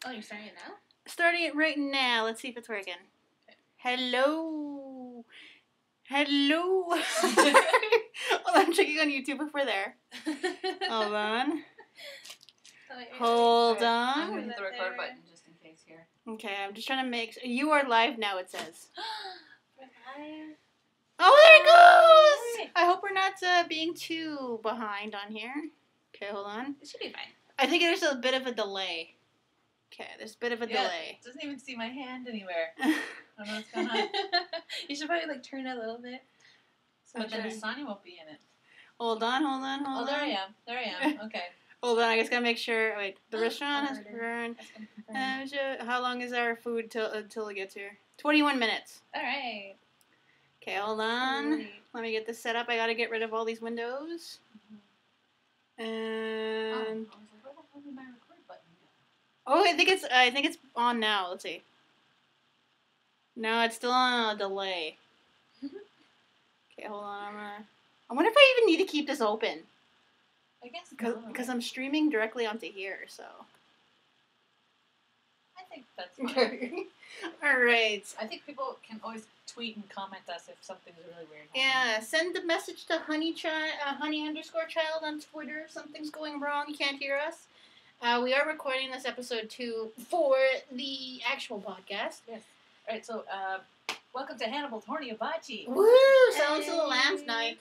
Oh, you're starting it now? Starting it right now. Let's see if it's working. Okay. Hello. Hello. I'm checking on YouTube if we're there. Hold on. Hold on. I'm going to hit the record button just in case here. Okay, I'm just trying to make sure. You are live now, it says. We're live. Oh, there it goes! I hope we're not being too behind on here. Okay, hold on. It should be fine. I think there's a bit of a delay. Okay, there's a bit of a delay. It doesn't even see my hand anywhere. I don't know what's going on. You should probably like turn it a little bit. So but then Sonny won't be in it. Hold on. Oh, there I am. Okay. Hold on, I just gotta make sure. Wait, the restaurant has burned. How long is our food until it gets here? 21 minutes. Alright. Okay, hold on. Let me get this set up. I gotta get rid of all these windows. And I think it's on now. Let's see. No, it's still on a delay. Okay, hold on. I wonder if I even need to keep this open. I guess because I'm streaming directly onto here, so. I think that's fine. All right. I think people can always tweet and comment us if something's really weird. Yeah, send a message to honey_child on Twitter if something's going wrong. You can't hear us. We are recording this episode 2 for the actual podcast. Yes. All right, so welcome to Hannibal's Horny Hibachi. Woo! Sounds to the lambs night.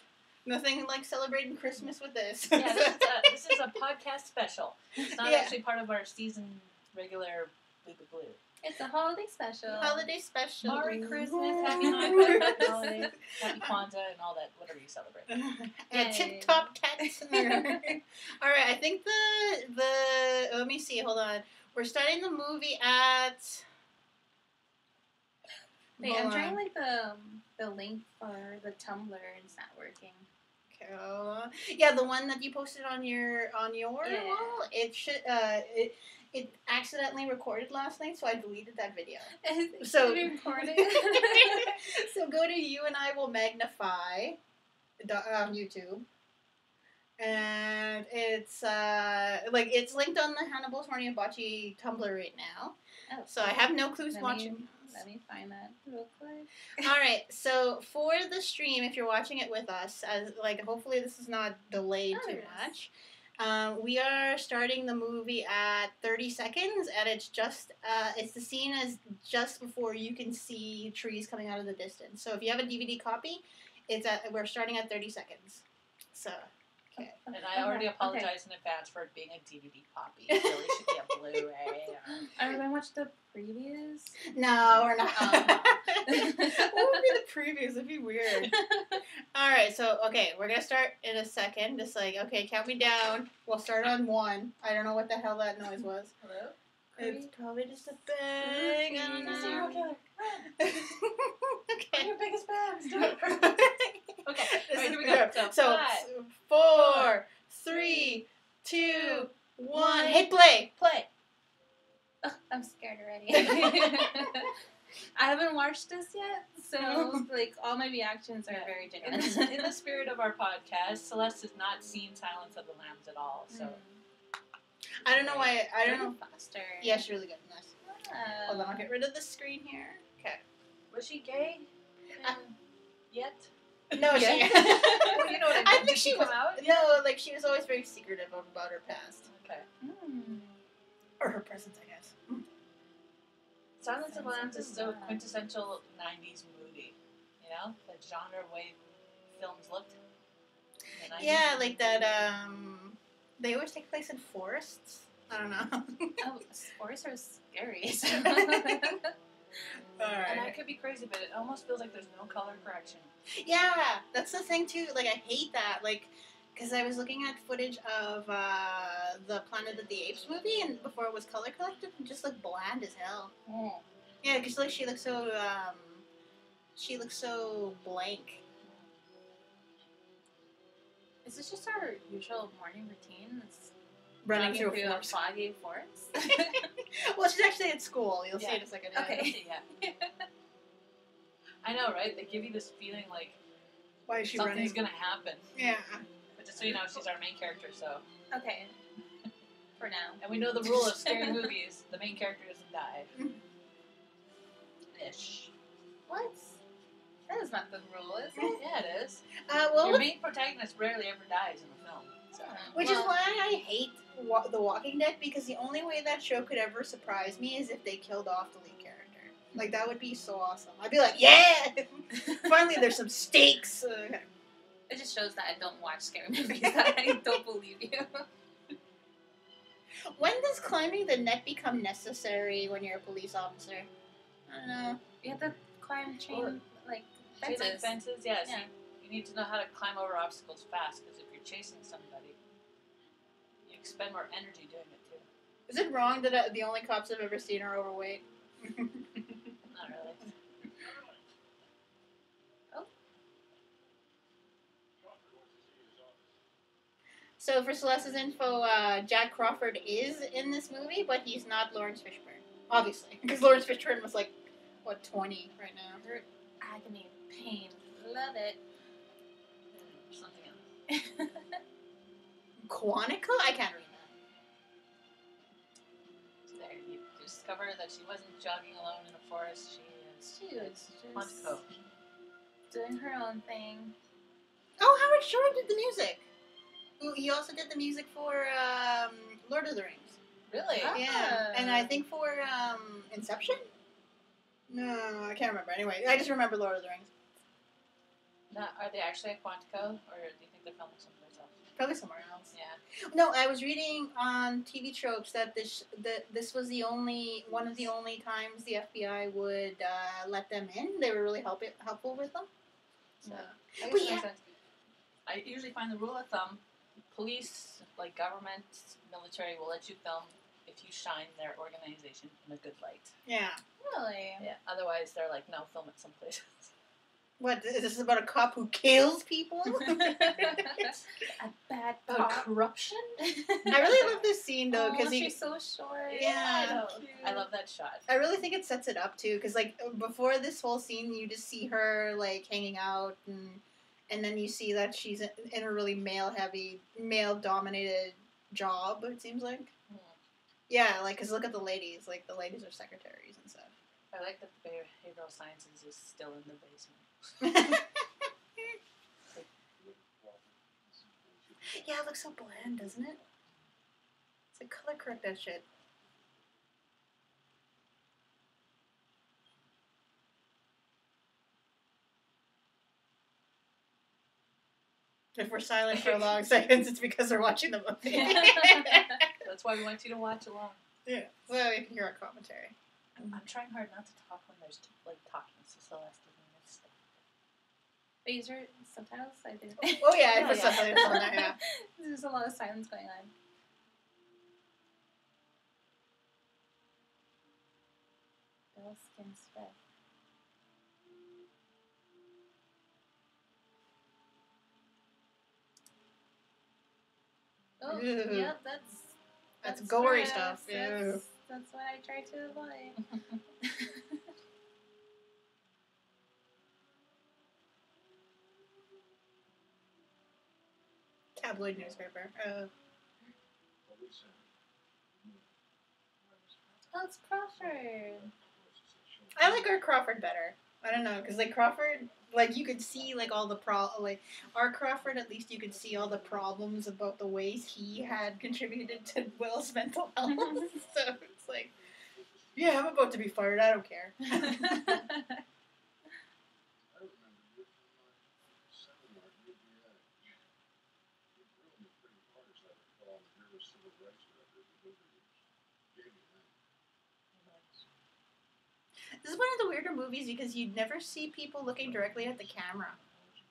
Nothing like celebrating Christmas with this. Yeah, this is a podcast special. It's not actually part of our season regular blue. It's a holiday special. Holiday special. Merry Christmas, Happy Hanukkah, holidays, Happy Kwanzaa, and all that, whatever you celebrate. Tip-top tats. All right, I think the let me see, hold on. We're starting the movie at... Wait, I'm trying like the link for the Tumblr and it's not working. Yeah, the one that you posted on your wall. It should it accidentally recorded last night, so I deleted that video. So recorded. So go to You and I Will Magnify YouTube, and it's it's linked on the Hannibal's Horny Hibachi Tumblr right now. Oh, so I have no clue who's watching. Let me find that real quick. All right, so for the stream, if you're watching it with us, as hopefully this is not delayed too much. We are starting the movie at 30 seconds, and it's just it's the scene as just before you can see trees coming out of the distance. So if you have a DVD copy, we're starting at 30 seconds. So. Okay. And I already apologize in advance for it being a DVD copy. It really should be a Blu-ray. Are we going to watch the previews? No, we're not. What would be the previews? It'd be weird. Alright, so, we're going to start in a second. Just count me down. We'll start on 1. I don't know what the hell that noise was. Hello? It's probably just a bang. I don't know. Okay. Your biggest fans. Do it first. Okay, right, here we go. So 4, 3, 2, 1. Hit play. Play. Oh, I'm scared already. I haven't watched this yet, so all my reactions are very genuine. In the spirit of our podcast, Celeste has not seen Silence of the Lambs at all, so. I don't know why. I don't know. Faster. Yeah, she's really good in this. Hold on, I'll get rid of the screen here. Okay. Was she gay? Yet? No, she. Well, you know what I mean. Did she come out? No, she was always very secretive about her past. Okay. Or her presence, I guess. Silence of the Lambs is so quintessential 90s movie. You know? The genre way films looked. Yeah, like that, they always take place in forests. I don't know. Oh, forests are scary. Alright. And I could be crazy, but it almost feels like there's no color correction. Yeah, that's the thing too. I hate that. Because I was looking at footage of the Planet of the Apes movie, and before it was color corrected, and just looked bland as hell. Mm. Yeah, because she looks so blank. Is this just our usual morning routine? It's running through a foggy forest? Well, she's actually at school. You'll see in a second. Okay. Yeah. I know, right? They give you this feeling like why is she something's running? Gonna happen. Yeah. But just so you know, she's our main character, so. Okay. For now. And we know the rule of scary movies: the main character doesn't die. Ish. What? That is not the rule, is it? Yeah, it is. Well, Your main protagonist rarely ever dies in a film. So. which is why I hate The Walking Dead, because the only way that show could ever surprise me is if they killed off the lead character. Like, that would be so awesome. I'd be like, yeah! Finally, there's some stakes. It just shows that I don't watch scary movies, that I don't believe you. When does climbing the net become necessary when you're a police officer? I don't know. You have to climb chain, like, Chain fences. link fences, yes. Yeah. You need to know how to climb over obstacles fast, because if you're chasing somebody, you expend more energy doing it too. Is it wrong that the only cops I've ever seen are overweight? Not really. So for Celeste's info, Jack Crawford is in this movie, but he's not Lawrence Fishburne. Obviously. Because Lawrence Fishburne was like, what, 20 right now? Hurt, agony, pain. Love it. Something else. Quantico? I can't read that. So there, you discover that she wasn't jogging alone in a forest. She was just Quantico. doing her own thing. Oh, Howard Shore did the music. Ooh, he also did the music for Lord of the Rings. Really? Ah. Yeah, and I think for Inception? No, I can't remember. Anyway, I just remember Lord of the Rings. Now, are they actually at Quantico, or do you think they're filming someplace else? Probably somewhere else. Yeah. No, I was reading on TV Tropes that this was one of the only times the FBI would let them in. They were really helpful with them. So. I But guess yeah. makes sense. I usually find the rule of thumb: police, like government, military, will let you film if you shine their organization in a good light. Yeah. Really? Yeah. Otherwise, they're like, no, film it someplace else. What, is this about a cop who kills people? A bad About cop. corruption? I really love this scene though, because she's so short. Yeah. I know. Cute. I love that shot. I really think it sets it up too, because like before this whole scene, you just see her like hanging out, and then you see that she's in a really male-dominated job. It seems like. Yeah, like because look at the ladies. Like the ladies are secretaries and stuff. I like that the behavioral sciences is still in the basement. Yeah, it looks so bland, doesn't it? It's like color correct that shit. If we're silent for long seconds, it's because we're watching the movie. That's why we want you to watch along. Yeah, so we can hear our commentary. I'm trying hard not to talk when there's like talking, so Celeste doesn't miss stuff. But these are subtitles? I did. Oh yeah, I Oh, put yeah. subtitles on there, yeah. There's a lot of silence going on. Bill Skin Spread. Oh, Ew. yep, That's gory gross. stuff. Ew. That's what I try to avoid. Tabloid newspaper. Oh, it's Crawford. I like our Crawford better. I don't know, because like Crawford, like you could see like all the like our Crawford, at least you could see all the problems about the ways he had contributed to Will's mental health. So it's like, yeah, I'm about to be fired. I don't care. This is one of the weirder movies because you'd never see people looking directly at the camera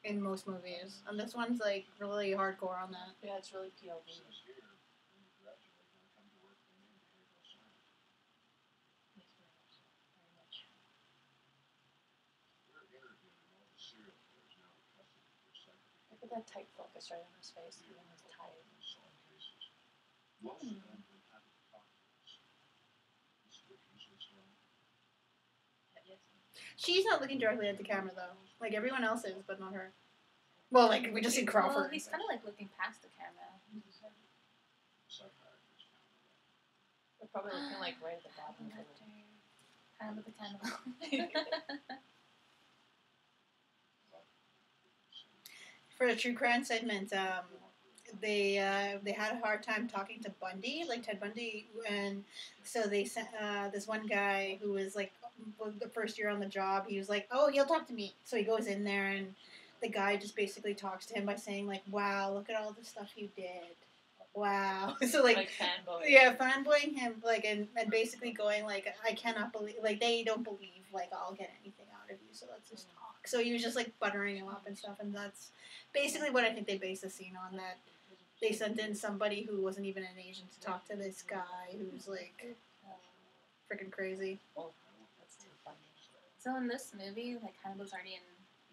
in most movies, and this one's like really hardcore on that. Yeah, it's really POV. Look at that tight focus right on his face. Even his tie. She's not looking directly at the camera though. Like everyone else is, but not her. Well, like we just see Crawford. Well, he's kind of like looking past the camera. They're probably looking like right at the bottom. Hannibal the cannibal. For a true crime segment, they had a hard time talking to Bundy, like Ted Bundy, and so they sent this one guy who was like the first year on the job. He was like, "Oh, he'll talk to me." So he goes in there, and the guy just basically talks to him by saying like, "Wow, look at all the stuff you did. Wow." So like fanboying. Yeah, fanboying him, like, and basically going like, "I cannot believe, like, they don't believe like I'll get anything out of you, so let's just talk." So he was just like buttering him up and stuff, and that's basically what I think they based the scene on. That they sent in somebody who wasn't even an agent to talk to this guy who's like freaking crazy. Oh, that's too funny. So in this movie, like Hannibal's already in.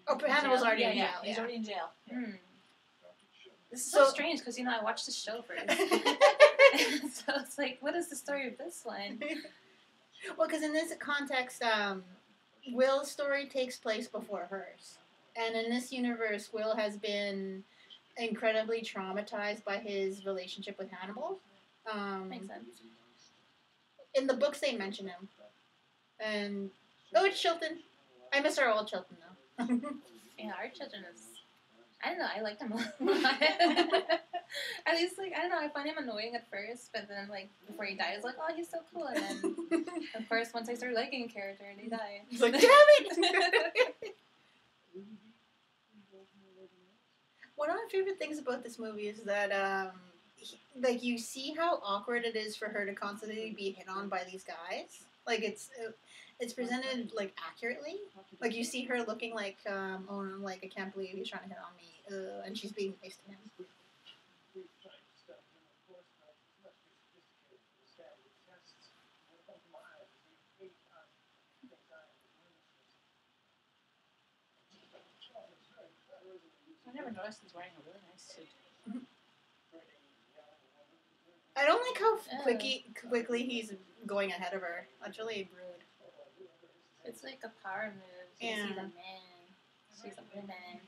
Oh, but Hannibal's already in jail. He's already in jail. Yeah. This is so strange because I watched the show first, so it's like, what is the story of this one? Well, because in this context, Will's story takes place before hers, and in this universe, Will has been incredibly traumatized by his relationship with Hannibal. Makes sense. In the books, they mention him, and it's Chilton. I miss our old Chilton though. Yeah, our children is. I don't know. I liked him a lot. At least, like, I don't know. I find him annoying at first, but then, like, before he dies, like, oh, he's so cool. And then, of course, once I start liking a character, they die. He's like, damn it! One of my favorite things about this movie is that, like, you see how awkward it is for her to constantly be hit on by these guys. Like, it's presented, like, accurately. Like, you see her looking like, oh, like, I can't believe he's trying to hit on me. And she's being nice to him. I never noticed he's wearing a really nice suit. I don't like how quickly he's going ahead of her. That's really rude. It's like a power move. Yeah. He's a man. She's a woman.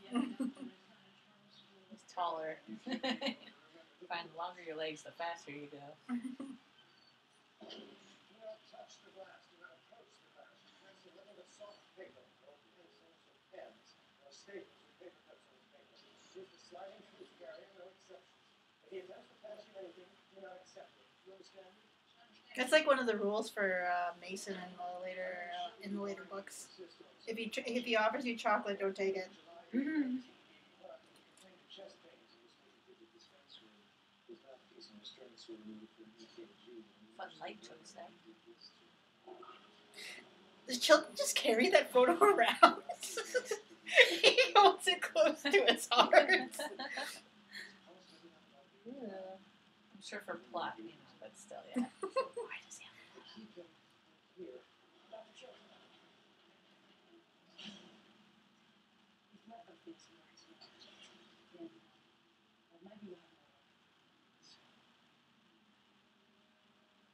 He's taller. You find the longer your legs, the faster you go. That's like one of the rules for Mason in the later books. If he offers you chocolate, don't take it. Mm-hmm. Fun light choice there. Does Chilton just carry that photo around? He holds it close to his heart. Ew. I'm sure for plot, but still, yeah. Why does he have that?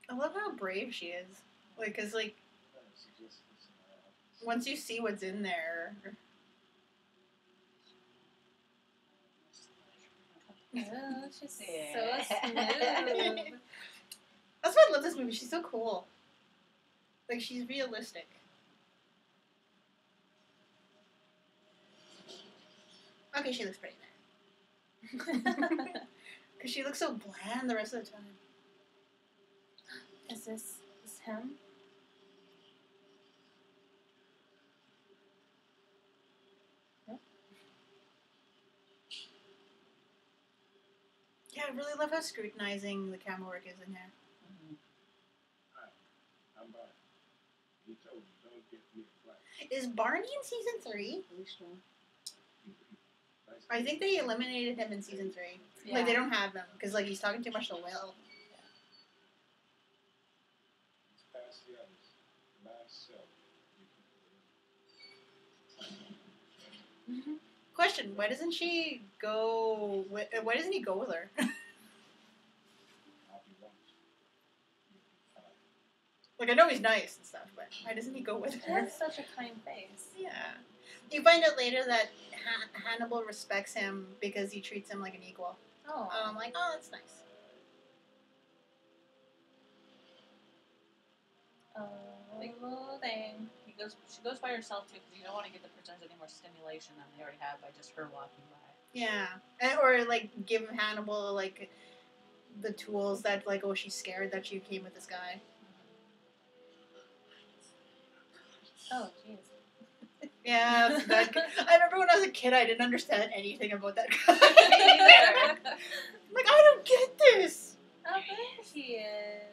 I love how brave she is. Like, 'cause, like, once you see what's in there. Oh, she's so Yeah. smooth. That's why I love this movie. She's so cool. Like, she's realistic. Okay, she looks pretty bad. Because she looks so bland the rest of the time. Is this him? Yeah, I really love how scrutinizing the camera work is in here. Is Barney in season 3? I think they eliminated him in season 3. Yeah. Like, they don't have him because, like, he's talking too much to Will. Mm-hmm. Question: why doesn't she go? Why doesn't he go with her? Like, I know he's nice and stuff, but why doesn't he go with He her? has such a kind face. Yeah. You find out later that Hannibal respects him because he treats him like an equal. Oh. I'm like, oh, that's nice. big little thing. She goes by herself too because you don't want to give the prisoners any more stimulation than they already have by just her walking by. Yeah, or like give Hannibal like the tools that like, oh, she's scared that she came with this guy. Oh, jeez. Yeah, that. I remember when I was a kid, I didn't understand anything about that guy. Me neither. Like, I don't get this. Oh, there she is.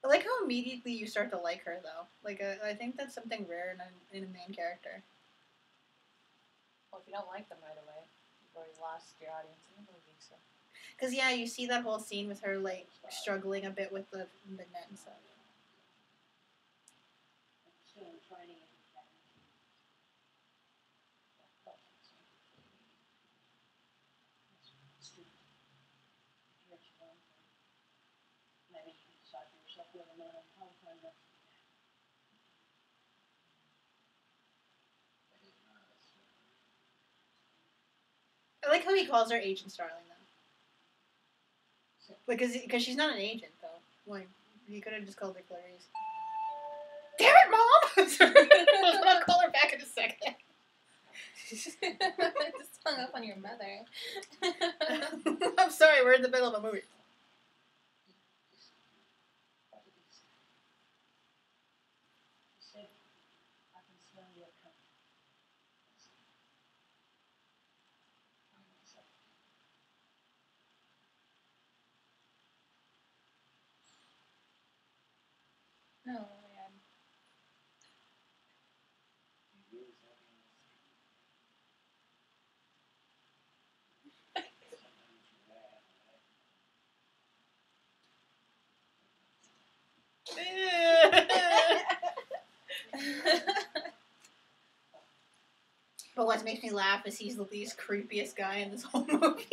I like how immediately you start to like her, though. Like, I think that's something rare in a main character. Well, if you don't like them right away, you've already lost your audience in the movie. So. Because, yeah, you see that whole scene with her, like, struggling a bit with the net and stuff. I like how he calls her Agent Starling, though. Because she's not an agent, though. Like, he could have just called her Clarice. Damn it, Mom! Sorry. I'll call her back in a second. Just hung up on your mother. I'm sorry, we're in the middle of a movie. No, man. But what makes me laugh is he's the least creepiest guy in this whole movie.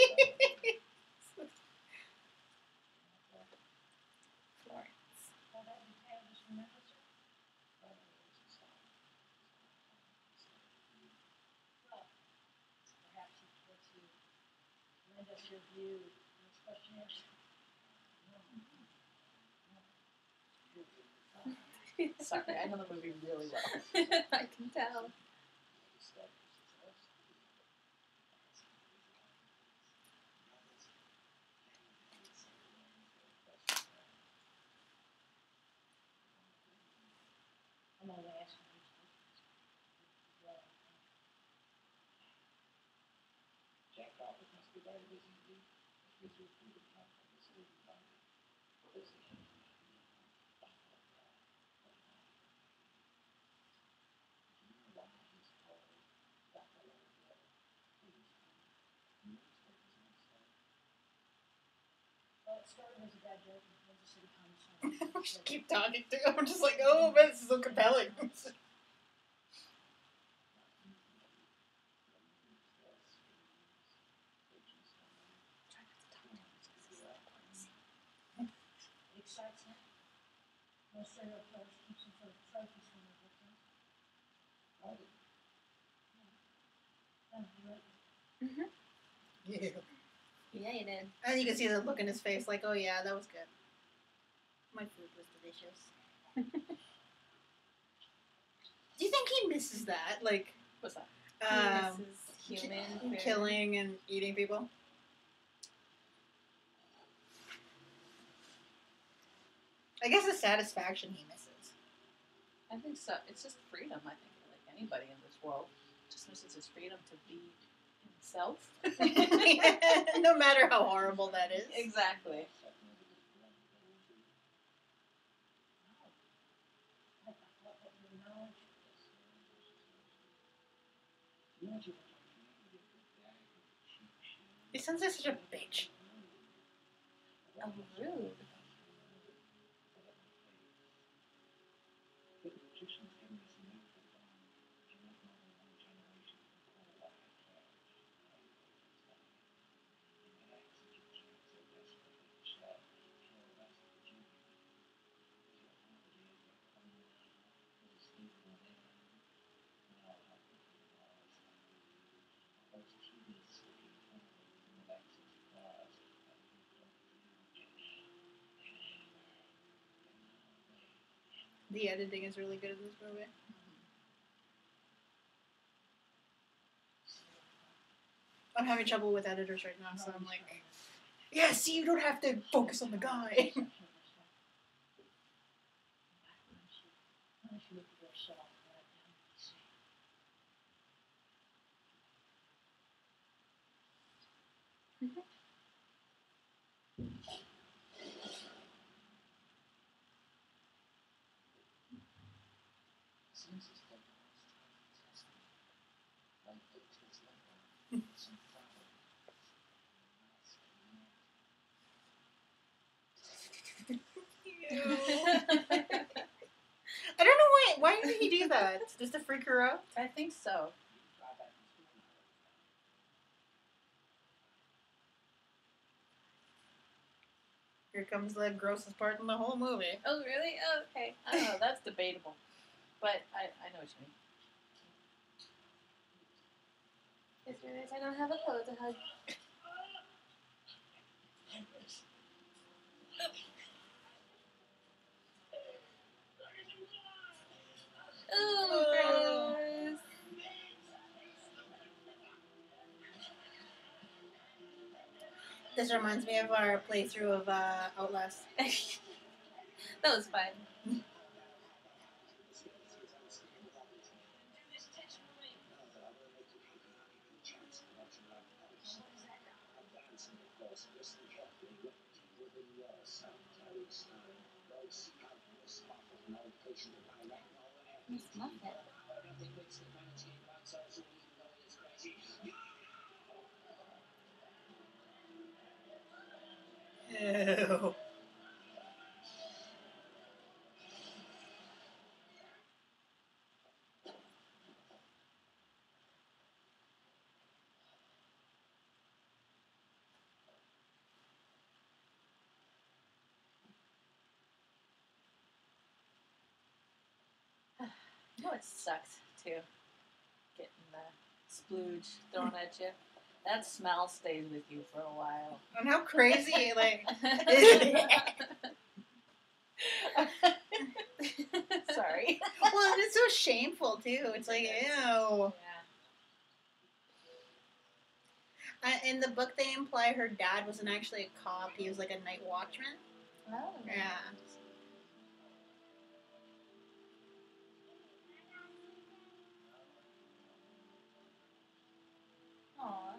Sorry, I know the movie really well. I can tell. We should keep talking to him. I'm just like, oh, man, this is so compelling. Mm-hmm. Yeah. Yeah, you did. And you can see the look in his face, like, oh yeah, that was good. My food was delicious. Do you think he misses that? Like, What's that? He misses human killing and eating people? I guess the satisfaction he misses. I think so. It's just freedom, I think, like anybody in this world. Just misses his freedom to be himself. No matter how horrible that is. Exactly. He sounds like such a bitch. Oh, rude. The editing is really good in this movie. I'm having trouble with editors right now, so I'm like, yeah, see, you don't have to focus on the guy. I don't know why did he do that? Just to freak her out? I think so. Here comes the grossest part in the whole movie. Oh, really? Oh, okay. I don't know, that's debatable. But I know what you mean. Just realized I don't have a pillow to hug. Oh, gross. This reminds me of our playthrough of Outlast. That was fun. Miss Muffet. Ew. You know it sucks too. Getting the splooge thrown at you. That smell stays with you for a while. And how crazy, like... Sorry. Well, it's so shameful, too. It's like, ew. Yeah. In the book, they imply her dad wasn't actually a cop. He was like a night watchman. Oh. Yeah. Aw.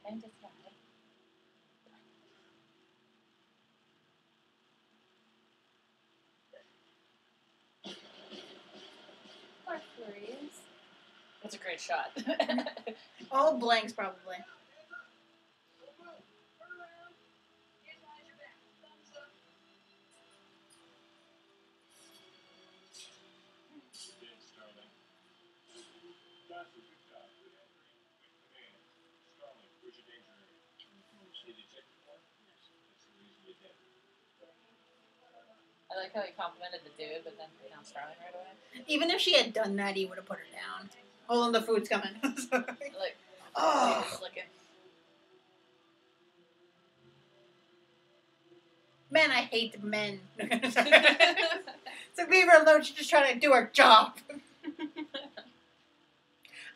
Paint a flag. Poor flurries. That's a great shot. All blanks, probably. I like how he complimented the dude, but then put down Starling right away. Even if she had done that, he would have put her down. Hold on, the food's coming. Like, Oh. just looking. Man, I hate men. So leave her alone. She's just trying to do her job.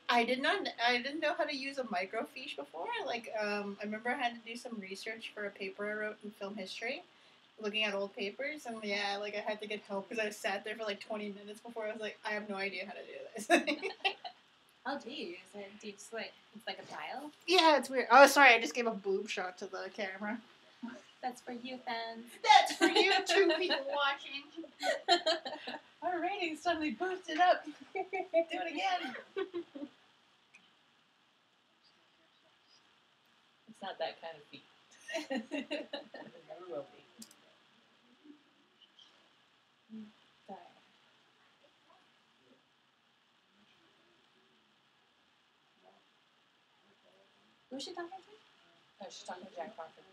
I didn't know how to use a microfiche before. Like, I remember I had to do some research for a paper I wrote in film history, looking at old papers, and yeah, like I had to get help because I sat there for like 20 minutes before I was like, I have no idea how to do this. How do you use it? Do you just like, it's like a dial? Yeah, it's weird. Oh, sorry, I just gave a boob shot to the camera. That's for you fans. That's for you two people watching. Our ratings suddenly boosted up. Do it again. It's not that kind of feat. It never will be. Sorry. Who's she talking to? No, she's talking to Jack Crawford.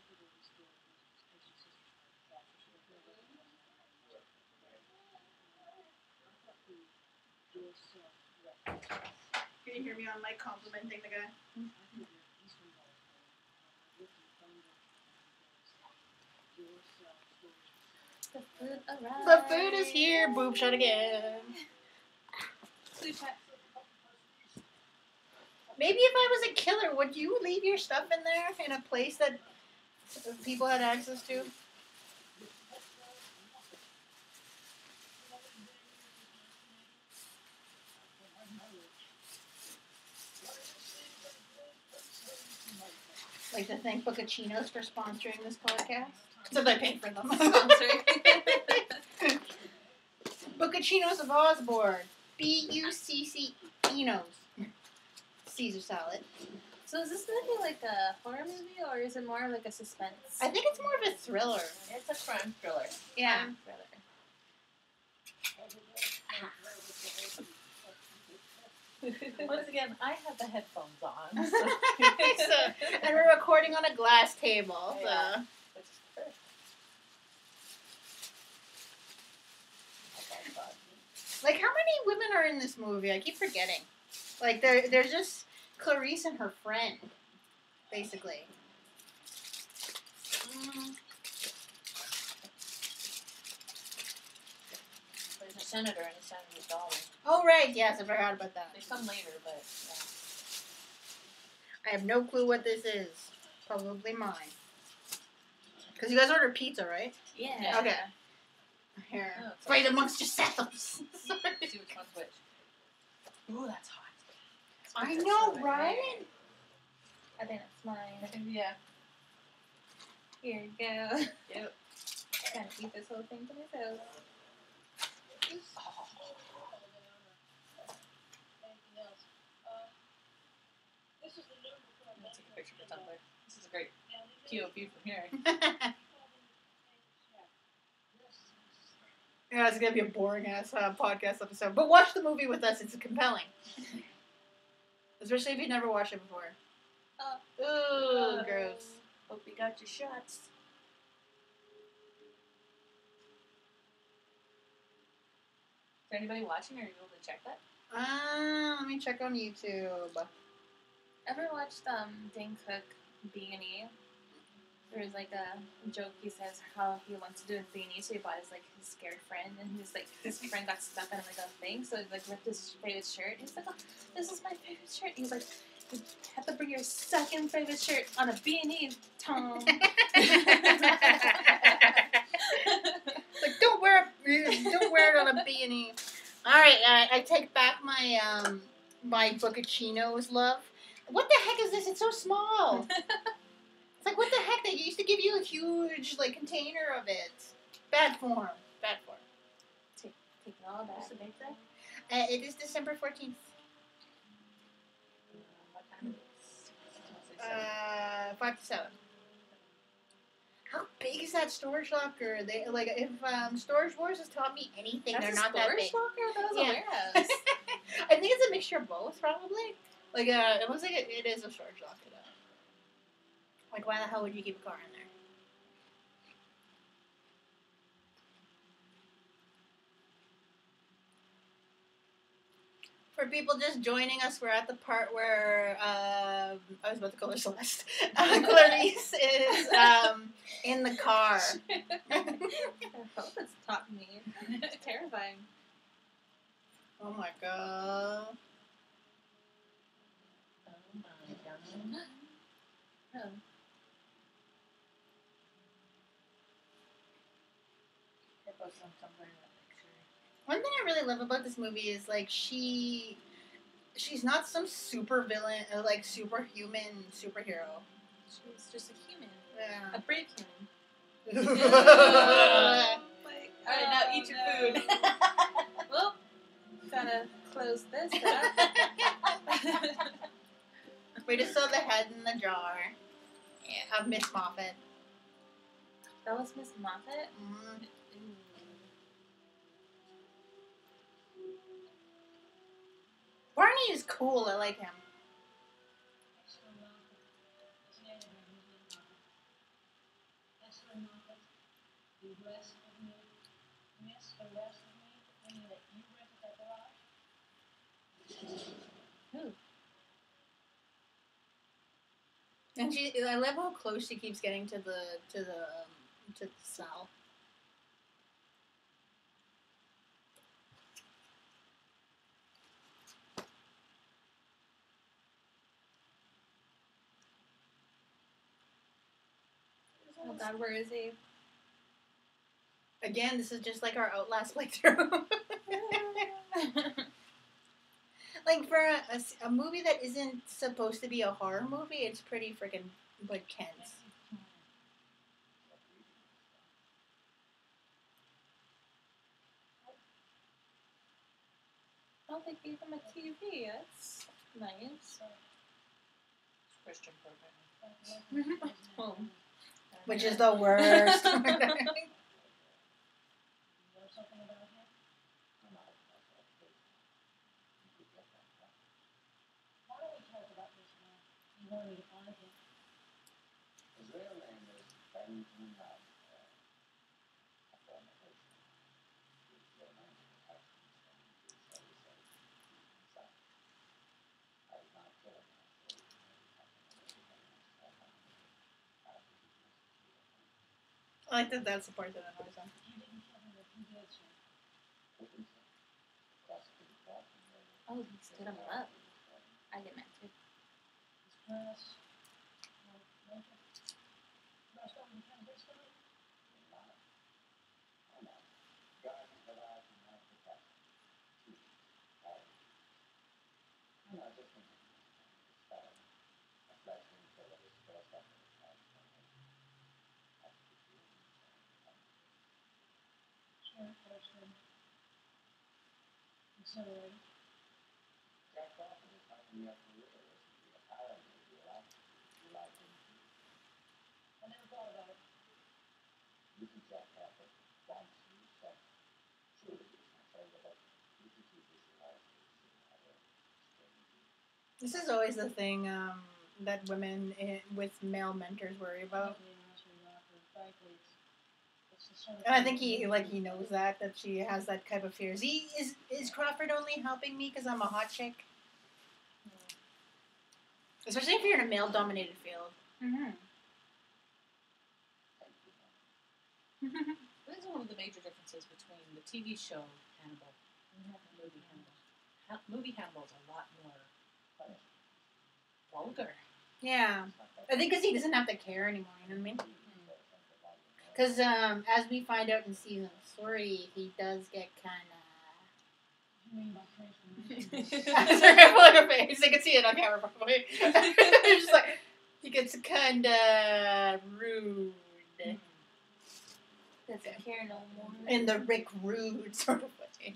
Can you hear me on mic complimenting the guy? The food arrived. The food is here. Boob shot again. Food shot. Maybe if I was a killer, would you leave your stuff in there in a place that people had access to? Like to thank Buccachinos for sponsoring this podcast. So they paid for them. Sponsoring. Buccachinos of Osborne. Buccinos. Caesar salad. So is this gonna be like a horror movie or is it more like a suspense? I think it's more of a thriller. It's a crime thriller. Yeah. Crime thriller. Once again, I have the headphones on. And we're recording on a glass table. So. Yeah. Which is perfect. Like, how many women are in this movie? I keep forgetting. Like, there's just Clarice and her friend, basically. There's a senator and a senator's daughter. Oh, right. Yes, I forgot about that. They come later, but yeah. I have no clue what this is. Probably mine. Because you guys ordered pizza, right? Yeah. Okay. Here. Oh, it's Fight amongst yourselves. See which one's which. Ooh, that's hot. I know, right? I think it's mine. Yeah. Here you go. Yep. Trying to eat this whole thing to myself. I'm gonna take a picture for Tumblr. This is a great POV from here. Yeah, it's gonna be a boring ass podcast episode. But watch the movie with us; it's compelling. Especially if you've never watched it before. Ooh, gross. Hope you got your shots. Is there anybody watching? Are you able to check that? Let me check on YouTube. Ever watched Dane Cook B&E? There's like a joke he says how he wants to do a B&E, so he bought his like his scared friend, and he's like his friend got stuck on like a thing, so he like ripped his favorite shirt. He's like, "Oh, this is my favorite shirt." He's like, "You have to bring your second favorite shirt on a B&E, Tom." Like, don't wear it on a B&E. All right, I take back my my Buccachinos love. What the heck is this? It's so small. It's like, what the heck? They used to give you a huge like container of it. Bad form. Bad form. Take it all What's back. the date there? It is December 14th. What time is it? 5 to 7. How big is that storage locker? They like if Storage Wars has taught me anything, That's they're a not that storage big. locker? I thought it was Yeah. a warehouse. I think it's a mixture of both, probably. Like it looks like it is a storage locker though. Like, why the hell would you keep a car in there? For people just joining us, we're at the part where I was about to call her Celeste. Clarice is in the car. I hope it's taught me. It's terrifying. Oh my god. Oh my god. Oh. Here goes some Tumblr in that picture. One thing I really love about this movie is like she's not some super villain, like superhuman superhero. She's just a human. Yeah. A brave human. Like, Alright, now eat your food. Well, gotta close this up. We just saw the head in the jar. of Miss Moffat. That was Miss Moffat? Mm. Barney is cool. I like him. Who? And I love how close she keeps getting to the cell. Oh God, where is he? Again, this is just like our Outlast playthrough. Like, for a movie that isn't supposed to be a horror movie, it's pretty freaking, like, tense. Oh, they gave him a TV. That's nice. Christian programming. Oh. Which is the worst. I like that that's the part that annoys them. Oh, he stood him up. I get mad too. This is always the thing that women with male mentors worry about. And I think he knows that she has that type of fears. Is Crawford only helping me because I'm a hot chick? Especially if you're in a male-dominated field. Mm-hmm. This is one of the major differences between the TV show Hannibal and the movie Hannibal. Movie Hannibal is a lot more vulgar. Yeah. I think because he doesn't have to care anymore, you know what I mean? Because as we find out in season 3, he does get kind of... Sorry, I pulled her face. I can see it on camera, probably. Just like, he gets kind of rude. Doesn't care no more. In the Rick Rude sort of way.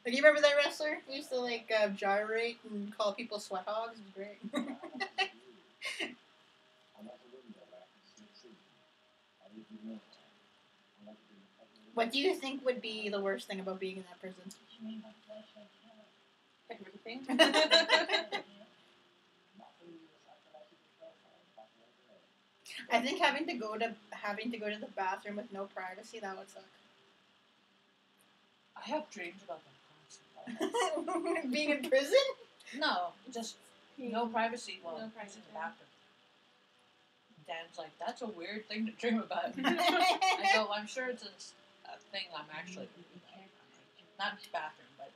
Like, you remember that wrestler? He used to, like, gyrate and call people sweat hogs. It was great. What do you think would be the worst thing about being in that prison? Everything. I think having to go to the bathroom with no privacy, that would suck. I have dreams about that constantly. Being in prison? No, just no privacy while No no privacy. in the bathroom. Dan's like, that's a weird thing to dream about. I go, I'm sure it's a thing I'm actually dreaming about. Not bathroom, but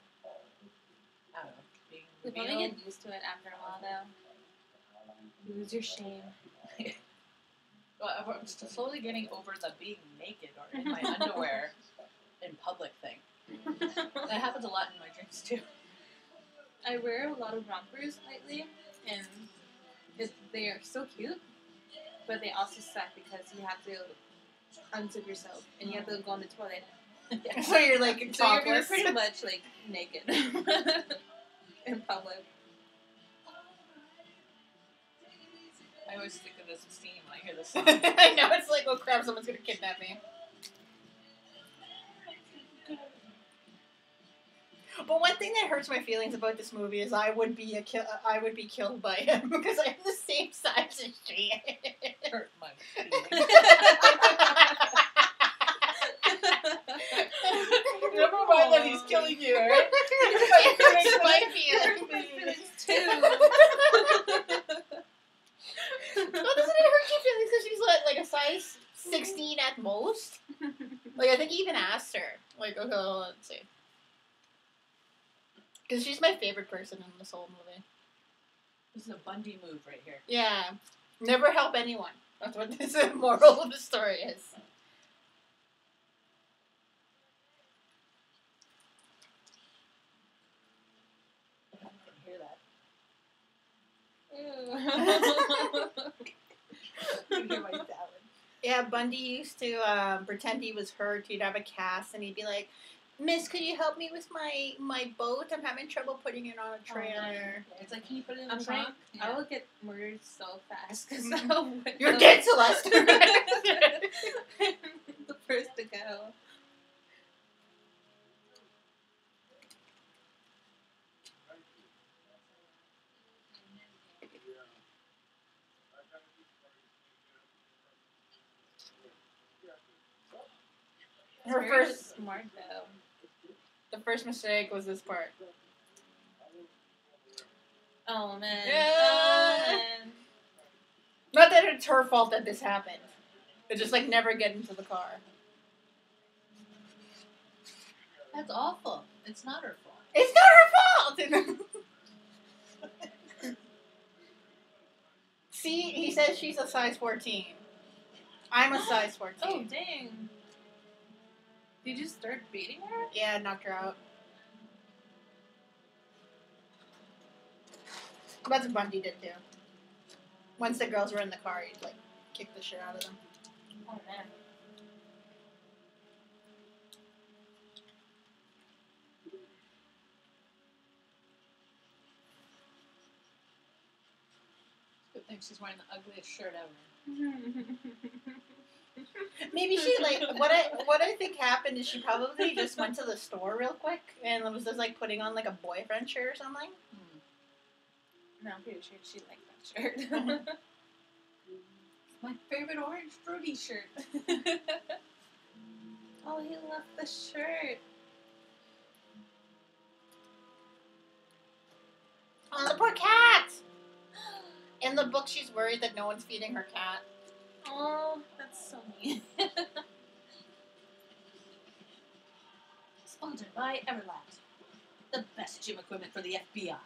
I don't know. Being You probably get used to it after a while, though. Lose your shame. Well, I'm slowly getting over the being naked or in my underwear in public thing. That happens a lot in my dreams too. I wear a lot of rompers lately, and they are so cute, but they also suck because you have to unzip yourself and you have to go on the toilet. So you're like So you're topless. pretty much like naked in public. I always think of this scene when I hear this this song. I know, it's like, oh crap, someone's gonna kidnap me. But one thing that hurts my feelings about this movie is I would be killed by him because I'm the same size as she is. Hurt my feelings. Never mind that he's killing you, right? It hurts my feelings too. Well, doesn't it hurt your feelings because she's like a size 16 at most? Like, I think he even asked her. Like, okay, well, let's see. Because she's my favorite person in this whole movie. This is a Bundy move right here. Yeah. Never help anyone. That's what this moral of the story is. I can hear that. Ew. You can hear my salad. Yeah, Bundy used to pretend he was hurt. He'd have a cast, and he'd be like, "Miss, could you help me with my boat? I'm having trouble putting it on a trailer." Yeah, it's like, can you put it in I'm the trying. trunk? I will get murdered so fast because You're dead, Celeste. the first to go. Her Very first, smart though. the first mistake was this part. Oh man. Yeah. Oh man. Not that it's her fault that this happened. But just like never get into the car. That's awful. It's not her fault. It's not her fault. See, he says she's a size 14. I'm a size 14. Oh dang. Did you start beating her? Yeah, knocked her out. That's what Bundy did too. Once the girls were in the car, he'd like kick the shit out of them. Oh man. Good thing she's wearing the ugliest shirt ever. Maybe she like what I think happened is she probably just went to the store real quick and was just like putting on like a boyfriend shirt or something. No, I'm pretty sure she liked that shirt. My favorite orange fruity shirt. Oh, he left the shirt. Oh, the poor cat! In the book, she's worried that no one's feeding her cat. Oh, that's so mean. Sponsored by Everlast. The best gym equipment for the FBI.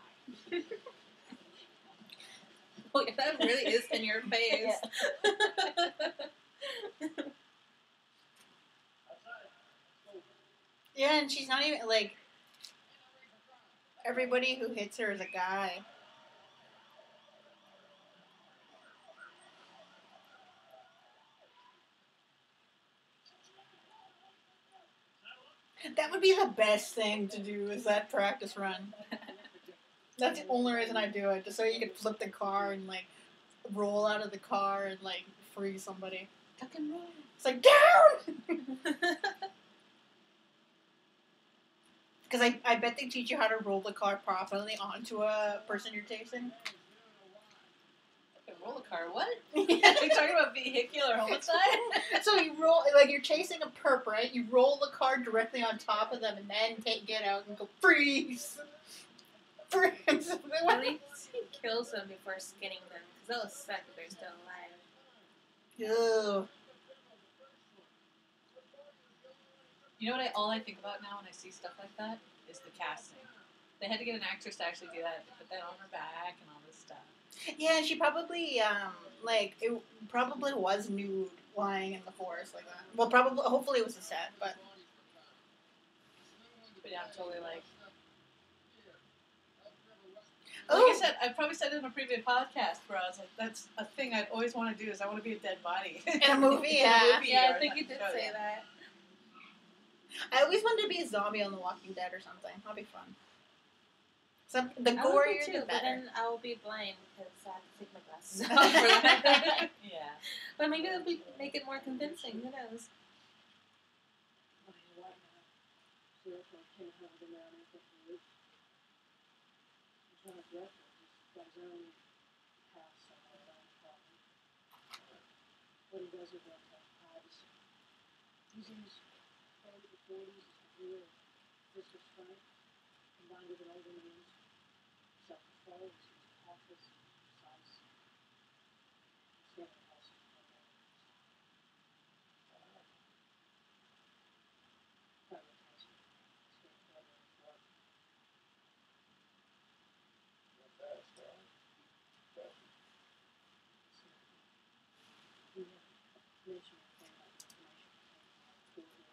Oh, yeah, that really is in your face. Yeah, and she's not even like everybody who hits her is a guy. That would be the best thing to do is that practice run. That's the only reason I do it, just so you can flip the car and like roll out of the car and like free somebody. Tuck and roll. It's like down. Because I bet they teach you how to roll the car properly onto a person you're chasing. Roll a car, what? Yeah. Are you talking about vehicular homicide? So you roll, like you're chasing a perp, right? You roll the car directly on top of them and then get out and go freeze. Freeze. At least he kills them before skinning them, because that'll suck if they're still alive. Ugh. You know what all I think about now when I see stuff like that? Is the casting. They had to get an actress to actually do that, put that on her back and all this stuff. Yeah, she probably, like, it probably was nude lying in the forest like that. Well, probably, hopefully it was a set, but... But yeah, I'm totally like... Oh. Like I said, I probably said it in a previous podcast where I was like, that's a thing I'd always want to do is I want to be a dead body. In a movie, yeah. In a movie Yeah, or I think you did show, say yeah. that. I always wanted to be a zombie on The Walking Dead or something. That'll be fun. The I would gorier, too, the but better. then I'll be blind because I have to take my glasses off for that. Yeah. But maybe they'll make it more convincing. Who knows?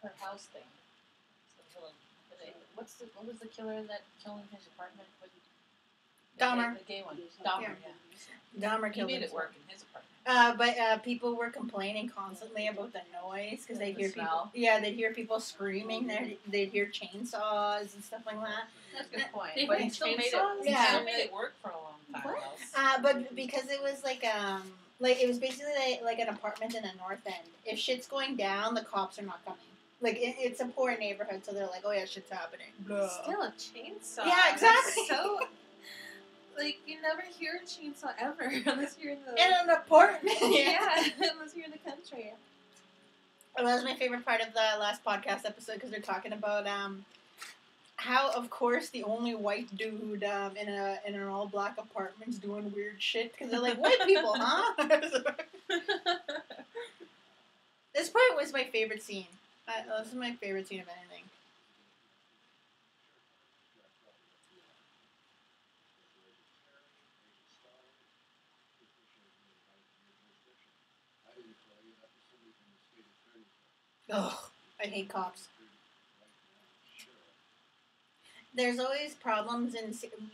Her house thing. What was the killer that killed in his apartment? Dahmer. The gay one. Dahmer, yeah. Dahmer He killed made him. it work in his apartment. But people were complaining constantly about the noise because they'd hear people. Yeah, they'd hear people screaming. They'd hear chainsaws and stuff like that. That's a good point. They But heard he still made it. chainsaws? He Yeah. still made it work for a long time. What? But because it was like it was basically like an apartment in the North End. If shit's going down, the cops are not coming. Like it's a poor neighborhood, so they're like, oh yeah, shit's happening. Blah. Still a chainsaw. Yeah, exactly. That's so. Like, you never hear a chainsaw ever unless you're in the. In an apartment. Yeah, unless you're in the country. Well, that was my favorite part of the last podcast episode because they're talking about how, of course, the only white dude in an all black apartment's doing weird shit because they're like white people, huh? This part was my favorite scene. This is my favorite scene of anything. Ugh, I hate cops. There's always problems,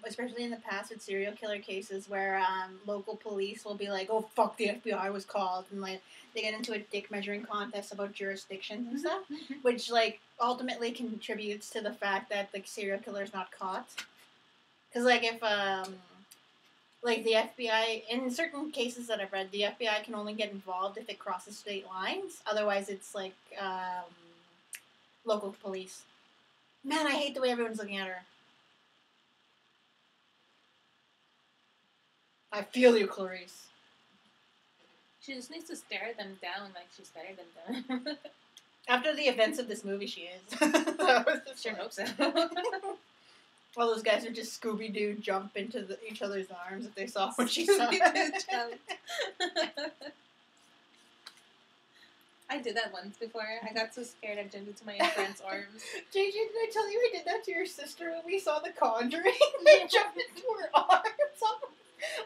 especially in the past with serial killer cases, where local police will be like, "Oh fuck, the FBI was called," and like they get into a dick measuring contest about jurisdictions and stuff, which like ultimately contributes to the fact that the serial killer is not caught. Because like if like the FBI, in certain cases that I've read, the FBI can only get involved if it crosses state lines. Otherwise, it's like local police. Man, I hate the way everyone's looking at her. I feel you, Clarice. She just needs to stare them down like she's better than them. After the events of this movie, she is. That was just Sure like- hope so. All those guys would just Scooby-Doo jump into each other's arms if they saw what she saw. I did that once before. I got so scared I jumped into my friend's arms. JJ, did I tell you I did that to your sister when we saw The Conjuring? I jumped into her arms.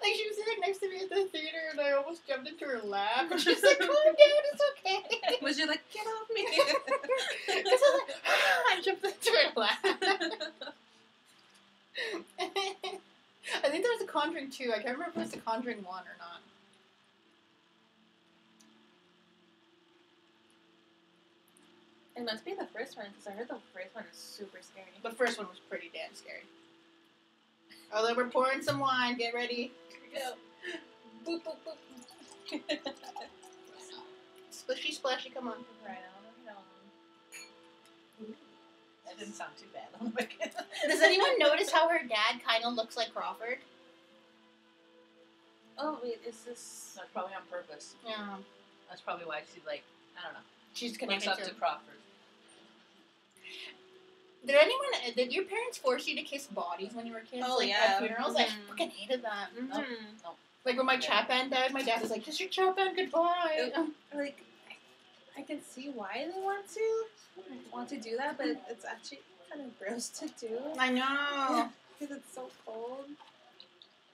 Like, she was sitting next to me at the theater, and I almost jumped into her lap. And she's like, calm down, it's okay. Was you like, get off me? Because I was like, I jumped into her lap. I think there was a Conjuring 2. I can't remember if it was the Conjuring 1 or not. It must be the first one, because I heard the first one is super scary. The first one was pretty damn scary. Although we're pouring some wine, get ready. Here we go. Boop, boop, boop. Splashy, splashy, come on. Right on. That didn't sound too bad. Oh my god. Does anyone notice how her dad kind of looks like Crawford? Oh, wait, is this... That's probably on purpose. Yeah. That's probably why she, like, I don't know. She's Looks connected up to to him. Crawford. Did your parents force you to kiss bodies when you were kids? Oh, like, yeah. at funerals? Mhm. I fucking hated that. Mm-hmm. Like, when my chap band died, my dad was like, kiss your chap band goodbye. Like, I can see why they want to do that, but it's actually kind of gross to do. I know. Because it's so cold.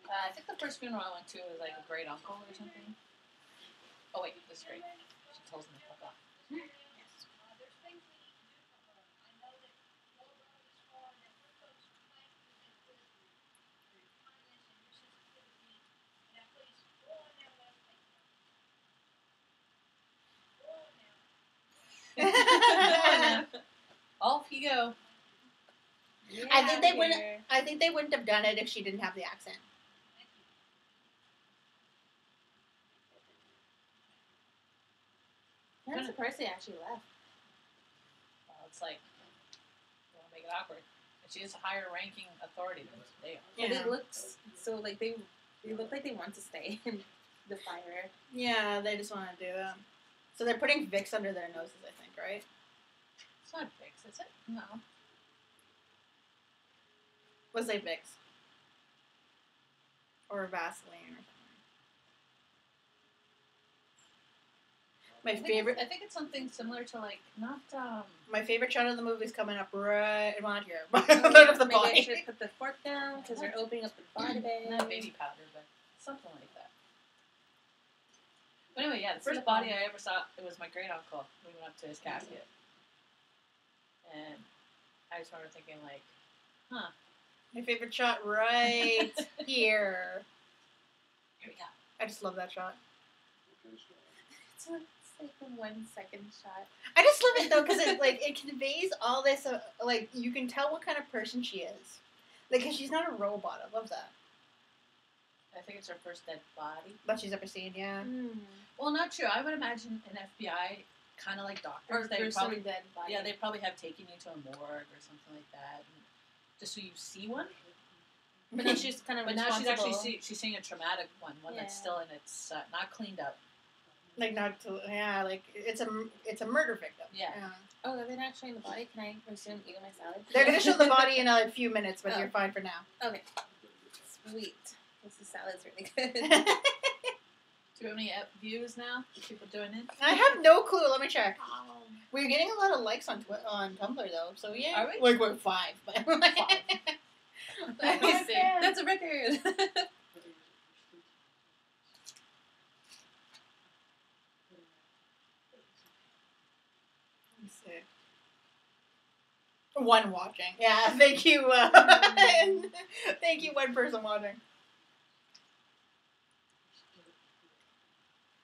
I think the first funeral I went to was, like, a great uncle or something. Oh, wait, this is great. She tells me to fuck off. Off you go. I think they Get wouldn't. here. I think they wouldn't have done it if she didn't have the accent. I'm surprised they actually left. Well, it's like, you want to make it awkward. And she is a higher ranking authority than they are. Yeah. But they look so like they look like they want to stay in the fire. Yeah, they just want to do that. So they're putting Vicks under their noses, I think, right? It's not Vicks, is it? No. Let's say Vicks. Or Vaseline or something. My favorite. I think it's something similar to like not. My favorite shot of the movie is coming up right around here. Out of the Maybe body. I should put the fork down because they're opening up the body bag. Not baby powder, but something like that. But anyway, yeah, the first body I ever saw, it was my great uncle. We went up to his casket, and I just remember thinking like, huh. My favorite shot right here. Here we go. I just love that shot. It's like a 1 second shot. I just love it though because it conveys all this like you can tell what kind of person she is, like because she's not a robot. I love that. I think it's her first dead body That she's ever seen. Yeah. Well, not true. I would imagine an FBI kind of like doctors. They probably dead body. Yeah, they probably have taken you to a morgue or something like that, and just so you see one. But now she's kind of. But now she's actually she's seeing a traumatic one that's still in its not cleaned up. Like not to, yeah, like it's a murder victim. Yeah. Oh, are they not showing the body? Can I resume eating my salad? They're gonna show the body in a few minutes, but you're fine for now. Okay. Sweet. This salad's really good. Do we have any views now? People doing it? I have no clue. Let me check. We're getting a lot of likes on Tumblr though, so yeah. Are we? Like we're 5. But 5. That's a record. One watching. Yeah, thank you. Thank you, one person watching.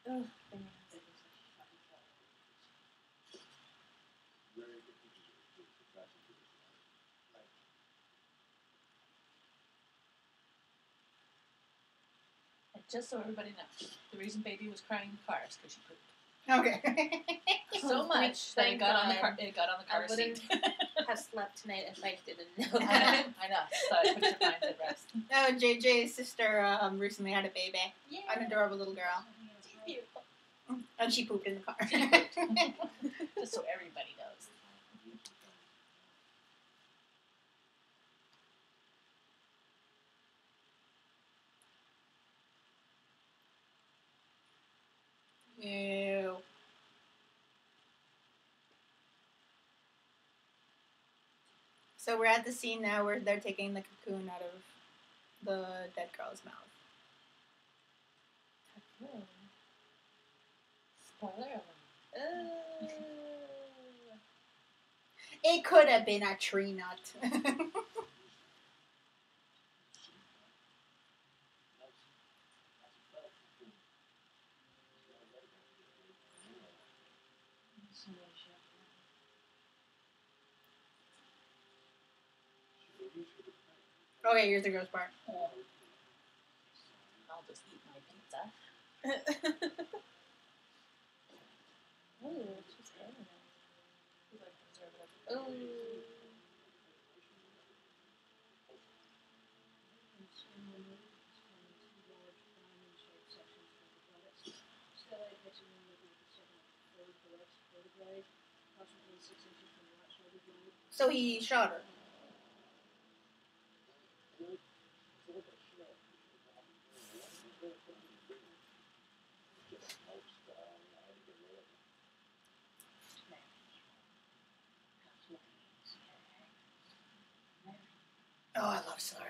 Oh, And just so everybody knows, the reason baby was crying in the car is because she pooped. Okay. So much that it got on the car. It got on the car seat. Have slept tonight if I didn't know that. I know. So I put your mind at rest. Oh, JJ's sister recently had a baby. Yeah. An adorable little girl. She's beautiful. And she pooped in the car. Just so everybody knows. Ew. So we're at the scene now where they're taking the cocoon out of the dead girl's mouth. Spoiler. It could have been a tree nut. Okay, here's the gross part. I'll just eat my pizza. Oh, she's good. Oh. So he shot her. Oh, I love Scylla.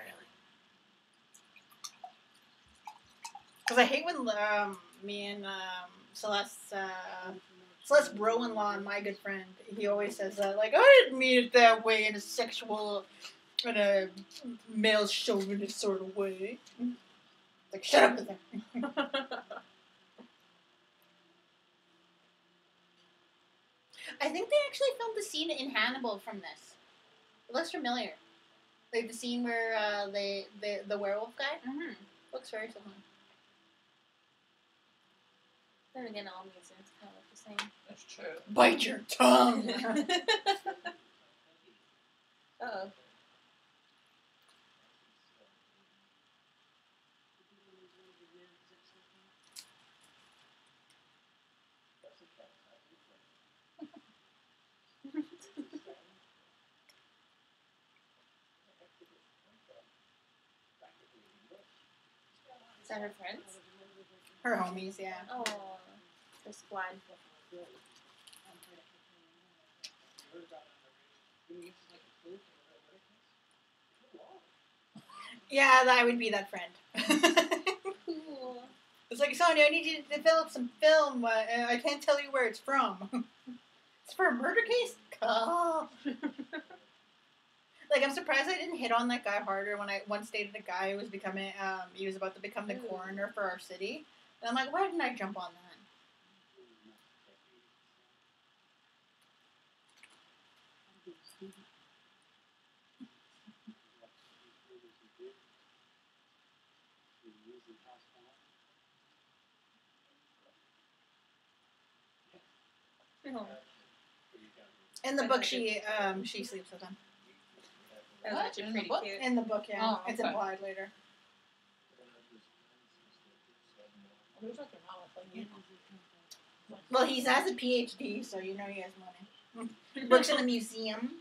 Because I hate when me and Celeste bro-in-law, my good friend, he always says that, like, I didn't mean it that way in a sexual, in a male chauvinist sort of way. Like, shut up with him. I think they actually filmed the scene in Hannibal from this. It looks familiar. Like the scene where the werewolf guy Mm-hmm. looks very similar. Then again, all museums kind of look the same. That's true. Bite your tongue. Uh-oh. Is that her friends? Her homies, yeah. Oh, the squad. Yeah, I would be that friend. Cool. It's like, Sonia, I need you to develop some film. I can't tell you where it's from. It's for a murder case? Oh. Like, I'm surprised I didn't hit on that guy harder when I once dated a guy who was becoming, he was about to become the coroner for our city. And I'm like, why didn't I jump on that? Oh. In the book, she sleeps with him. That was What? actually In the pretty book? cute. In the book, yeah. Oh, It's okay. implied later. There's nothing wrong with like, Well, he has a PhD, so you know he has money. Works in a museum.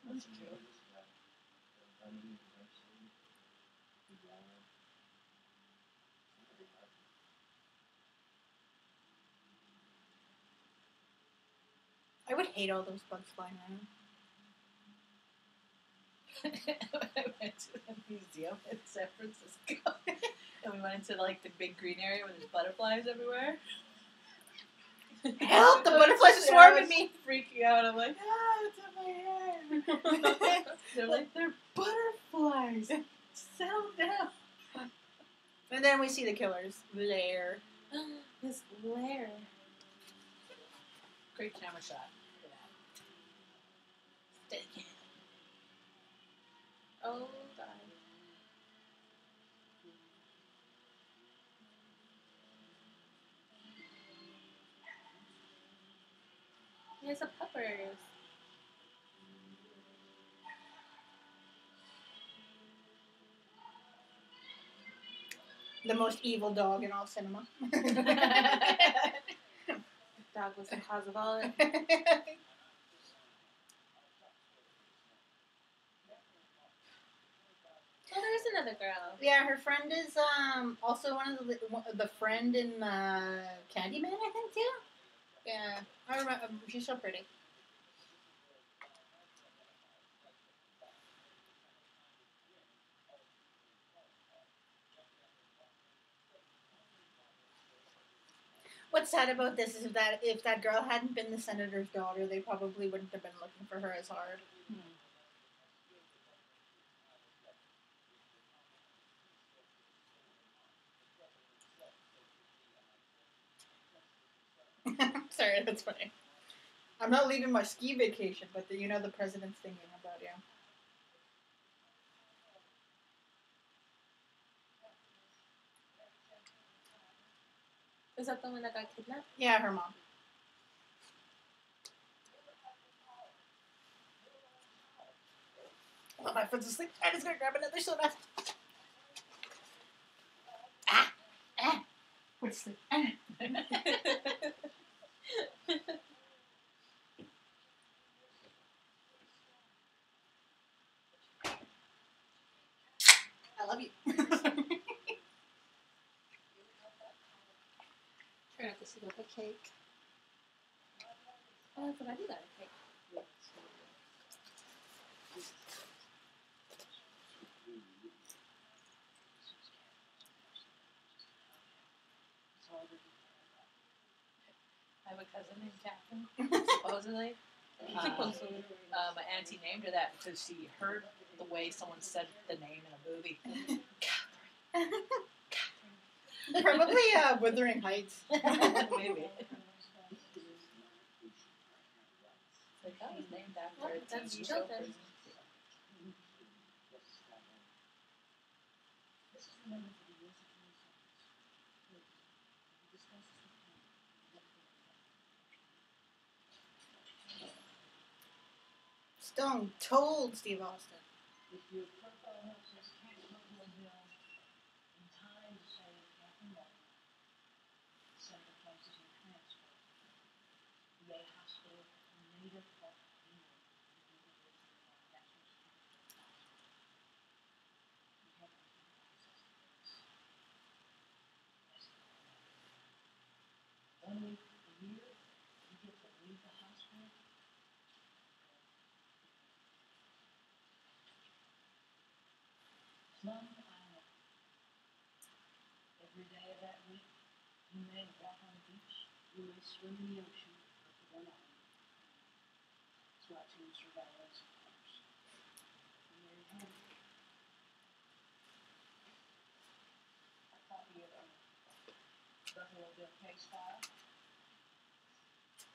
That's true. I would hate all those bugs flying around. I went to the museum in San Francisco, and we went into like the big green area where there's butterflies everywhere. Help! The butterflies are swarming me! Freaking out. I'm like, it's in my hair. They're like, they're butterflies. Settle down. And then we see the killer's lair. His lair. Great camera shot. Steady cam. Oh, God. He has a peppers. The most evil dog in all cinema. Dog was the cause of all it. Oh, there's another girl. Yeah, her friend is also one of the friend in Candyman, I think, too. Yeah, I remember. She's so pretty. What's sad about this is that if that girl hadn't been the senator's daughter, they probably wouldn't have been looking for her as hard. Sorry, that's funny. I'm not leaving my ski vacation, but the president's thinking about you. Is that the one that got kidnapped? Yeah, her mom. Oh, my foot's asleep. I'm just gonna grab another soda. Foot's asleep. I love you. Try not to see like a cake. Oh, I forgot you got a cake. I have a cousin named Catherine, supposedly. My auntie named her that because she heard the way someone said the name in a movie. Catherine. Probably Wuthering Heights. Maybe. Like, that was named after Oh, a that's TV show Chilton. person. Stone told Steve Austin. If your profile helps us catch Buffalo Bill in time to save Captain Martin, send the places in transport. VA hospital, Native Park, England. That's what's we have access to this. 1 week a year, you get to leave the hospital. Plum Island. Every day of that week, you may walk on the beach, you may swim in the ocean, but you will not. It's watching surveillance, of course. And there you have it. A copy of the Buffalo Bill case file. A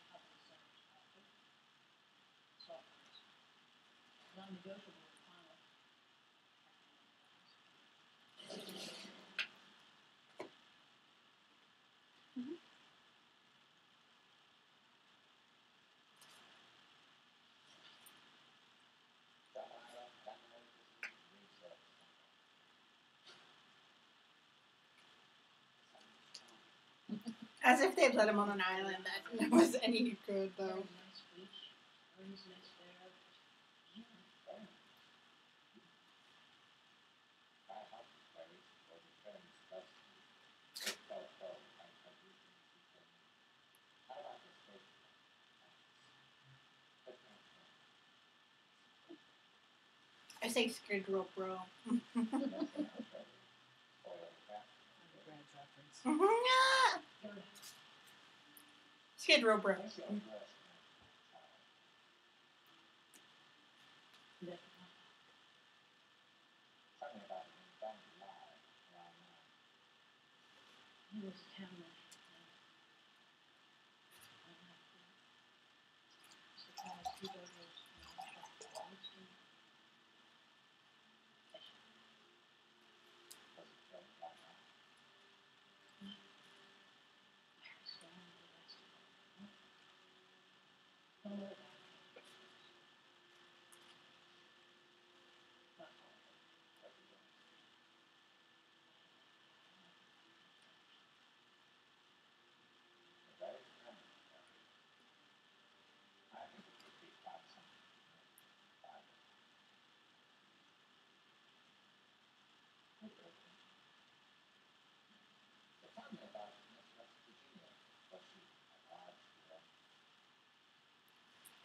copy of the senator's copy. Softwares. Non-negotiable and final. As if they'd let him on an island that was any good, though. Very nice beach. Bird's nest there. I say Skid Row Bro. Skid Row Bro. He was a town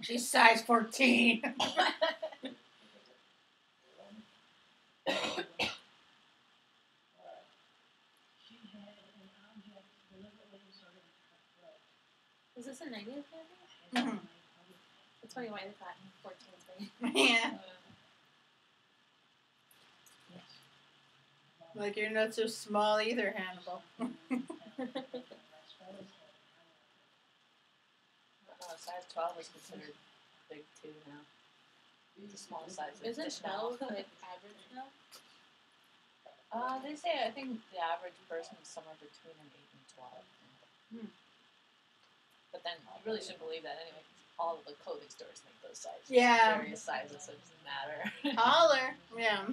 She's size 14. Is this a negative movie? Mhm. That's probably why they thought in 14 grade. Yeah. Like, you're not so small either, Hannibal. Size 12 is considered big too now. The small size is Isn't 12 like average now? They say I think the average person is somewhere between an 8 and 12. But then you really shouldn't believe that anyway. All of the clothing stores make those sizes. Yeah. Various sizes, so it doesn't matter. Holler. Yeah.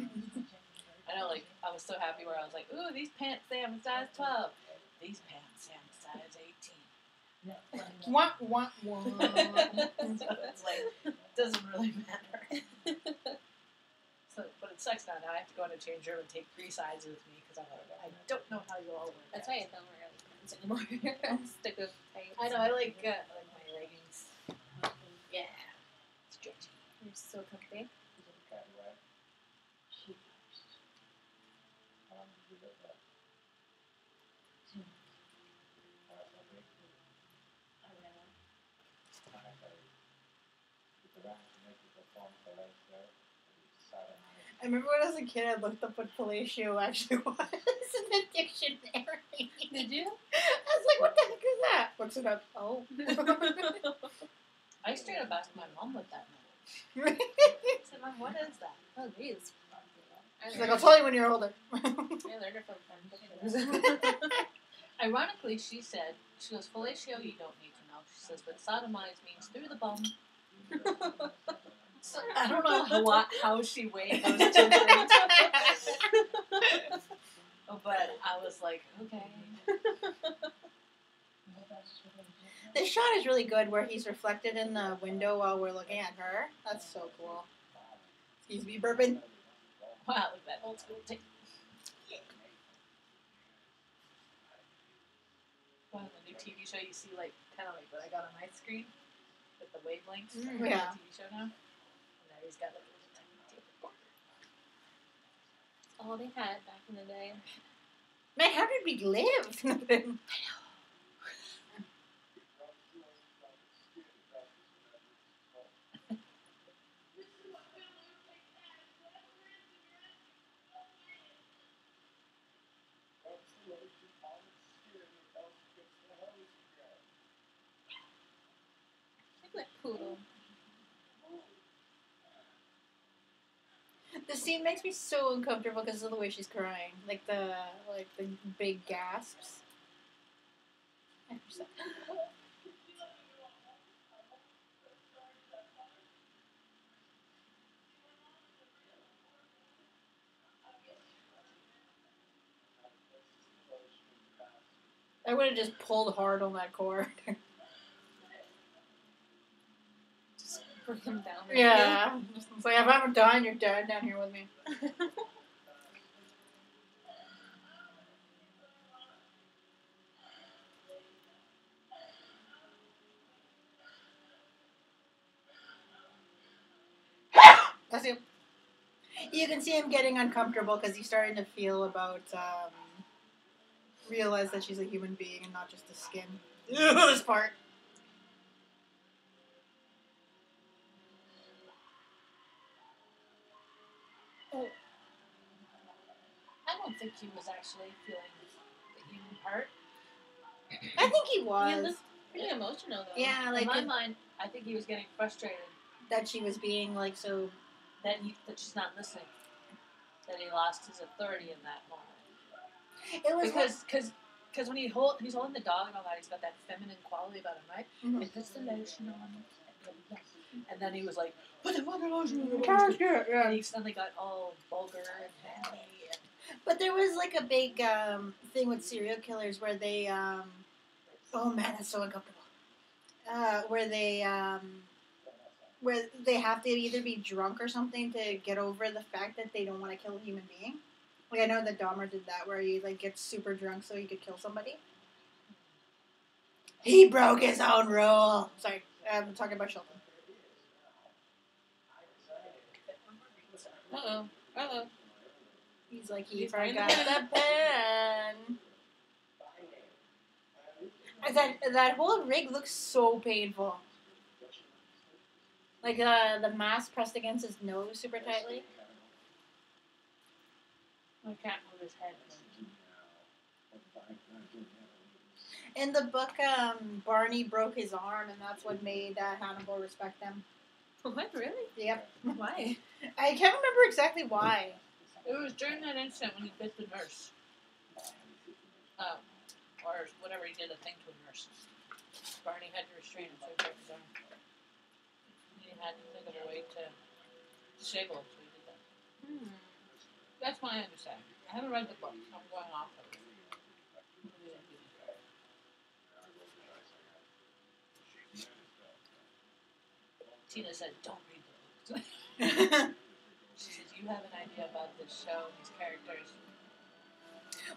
I know, like, I was so happy where I was like, ooh, these pants say I'm a size 12. These pants say I'm a size 18. Wah, wah, wah. So it's like, doesn't really matter. So, but it sucks now. Now I have to go in a change room and take 3 sizes with me because I don't know how you all wear That's that. why I don't wear pants anymore. Stick with tights. I know, I like my leggings. Yeah. Stretchy. You're so comfy. I remember when I was a kid, I looked up what fellatio actually was in the dictionary. Did you? I was like, what the heck is that? Looks it up. Oh. I straight up asked my mom what that meant. I said, Mom, what is that? Oh, geez. She's like, I'll tell you when you're older. I learned it from friends. Ironically, she goes, fellatio you don't need to know. She says, but sodomize means through the bum. So, I don't know how she weighed those two things. But I was like, okay. This shot is really good where he's reflected in the window while we're looking at her. That's so cool. Excuse me, burping. Wow, look at that old school tape. Well, in the new TV show, you see like kind of like what I got on my screen with the wavelengths. Yeah. The TV show now. And now he's got like a little tiny tape recorder. All they had back in the day. Man, how did we live? Look at that poodle. The scene makes me so uncomfortable because of the way she's crying, like the big gasps. I would have just pulled hard on that cord. Just bring him down. Yeah, it's like if I'm dying, you're dead down here with me. That's you. You can see him getting uncomfortable because he's starting to feel about, realize that she's a human being and not just a skin. This part. I don't think he was actually feeling the human part. I think he He was. looked pretty emotional though. Yeah, In like my mind, I think he was getting frustrated that she was being like so. that she's not listening. That he lost his authority in that moment. It was Because when he's holding the dog and all that, he's got that feminine quality about him, right? Mhm. He puts the lotion on, and then he was like, "Put the fucking lotion on." Yeah. And he suddenly got all vulgar and manly. But there was like a big thing with serial killers where they oh man, that's so uncomfortable. Where they have to either be drunk or something to get over the fact that they don't want to kill a human being. Like I know that Dahmer did that where he like gets super drunk so he could kill somebody. He broke his own rule. Sorry, I'm talking about Shelton. Uh-oh. He's like, he He's forgot right in the pen. And that whole rig looks so painful. Like the mask pressed against his nose super tightly. I can't move his head. In the book, Barney broke his arm, and that's what made Hannibal respect him. What, really? Yep. Why? I can't remember exactly why. It was during that incident when he bit the nurse. Or whatever, he did a thing to a nurse. Barney had to restrain him, so he broke his arm. He had to think of a way to disable him, so he did that. That's my understanding. I haven't read the book, so I'm going off of it. Tina said, don't read the book. She says, you have an idea about this show and these characters.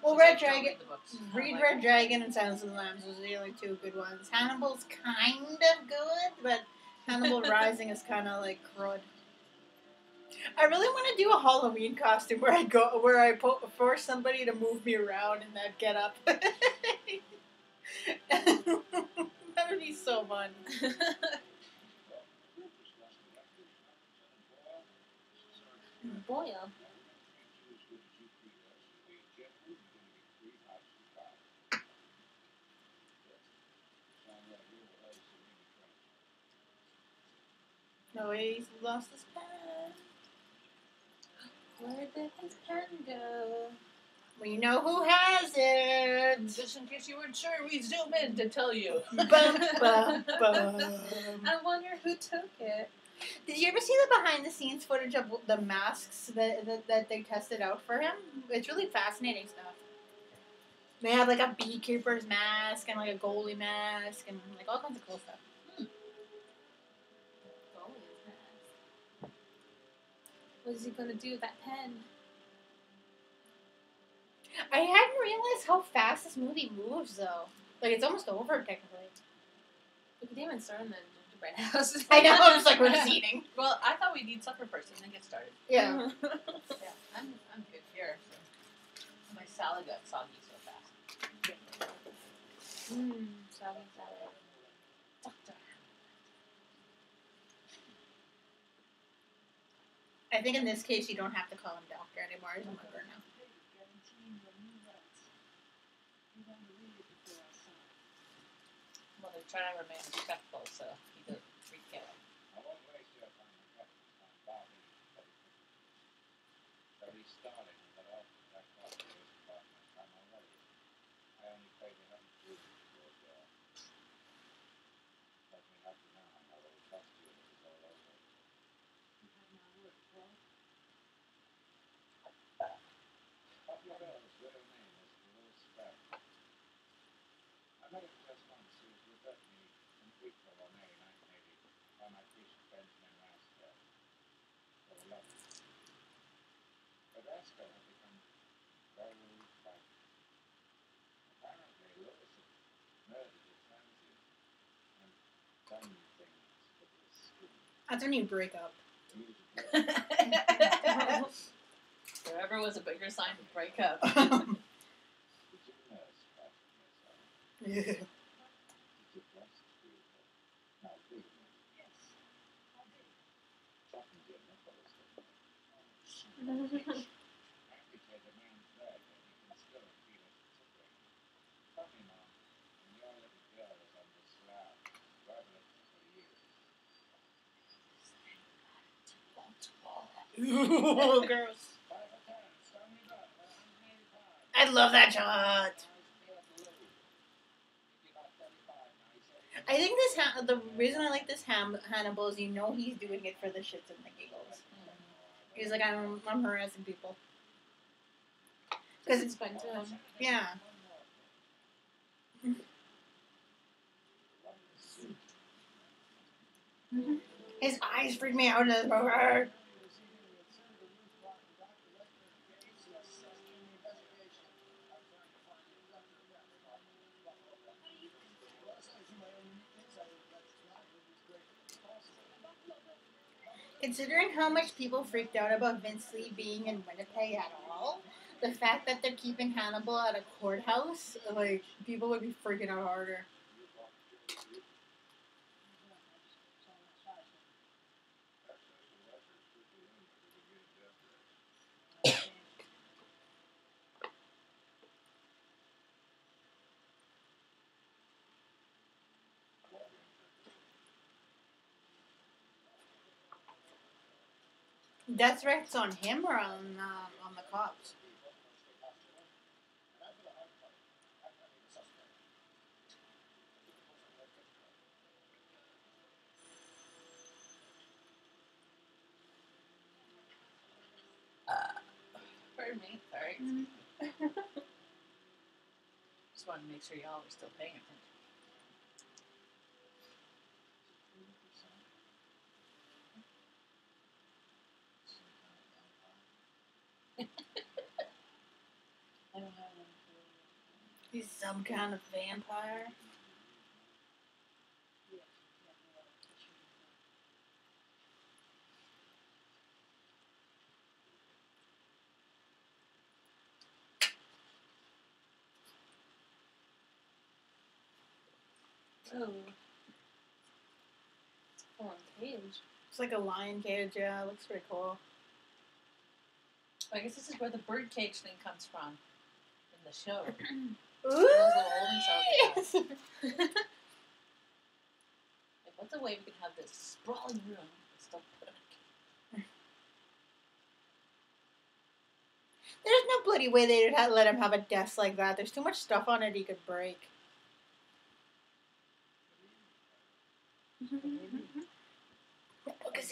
Well, She's Red like, "Don't Dragon. read the books." Read I'm Red like, Dragon and Silence of the Lambs was the only two good ones. Hannibal's kind of good, but Hannibal Rising is kind of like crud. I really want to do a Halloween costume where I force somebody to move me around in that get up. That would be so fun. Boy, No, he's lost his pen. where did his pen go? We know who has it. just in case you weren't sure, we zoom in to tell you. Bum, bum, bum. I wonder who took it. Did you ever see the behind-the-scenes footage of the masks that they tested out for him? It's really fascinating stuff. They have like a beekeeper's mask and like a goalie mask and like all kinds of cool stuff. What is he gonna do with that pen? I hadn't realized how fast this movie moves though. Like it's almost over technically. We could even start in the gingerbread house. I know, I'm just like we're just eating. Well, I thought we'd eat supper first and then get started. Yeah. Yeah, I'm good here. So. My salad got soggy so fast. Soggy salad. Doctor. I think in this case you don't have to call him doctor anymore. He's a mother now. Well, they're trying to remain respectful, so he doesn't freak out. That's when you break up. Whatever was a bigger sign to break up. Yeah. Ooh, girls. I love that shot. I think the reason I like this Hannibal is he's doing it for the shits and the giggles. He's like, I'm harassing people. Because It's fun to him. yeah. His eyes freak me out in this movie. Considering how much people freaked out about Vince Lee being in Winnipeg at all, the fact that they're keeping Hannibal at a courthouse, like, people would be freaking out harder. Death threats on him or on the cops? Pardon me, sorry. Just wanted to make sure y'all were still paying attention. I don't have one. He's some kind of vampire. Oh. Oh, cage. It's like a lion cage, yeah. It looks pretty cool. I guess this is where the bird cage thing comes from in the show. Ooh! Those little holding cells they have. Like, what's a way we can have this sprawling room and still put it? There's no bloody way they'd let him have a desk like that. There's too much stuff on it he could break. Look, is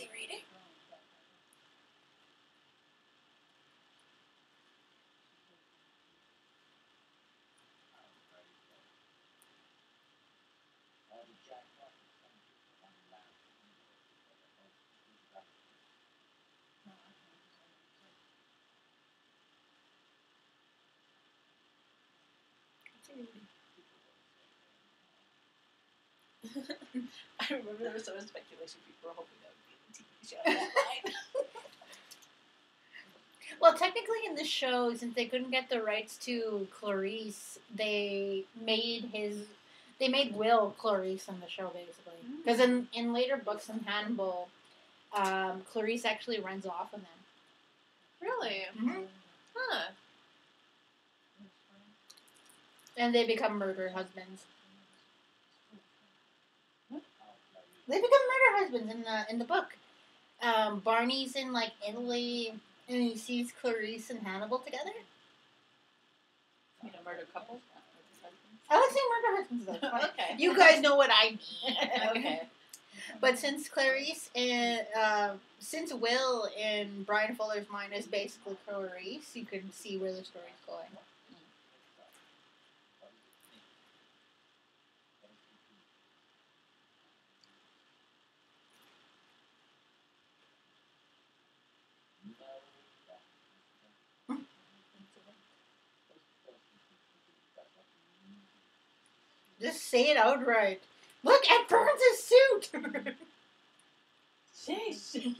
I remember there was so much speculation. People were hoping that would be the TV show that line. Well, technically in this show, since they couldn't get the rights to Clarice, they made Will Clarice on the show, basically. Because in later books in Hannibal, Clarice actually runs off with him. Really? Mm-hmm. Huh. And they become murder husbands. They become murder husbands in the book. Barney's in like Italy, and he sees Clarice and Hannibal together. You know, murder couple. I would say murder husbands though. Okay. You guys know what I mean. Okay. But since Clarice and since Will in Brian Fuller's mind is basically Clarice, you can see where the story's going. Just say it outright. Look at Burns' suit! Sheesh.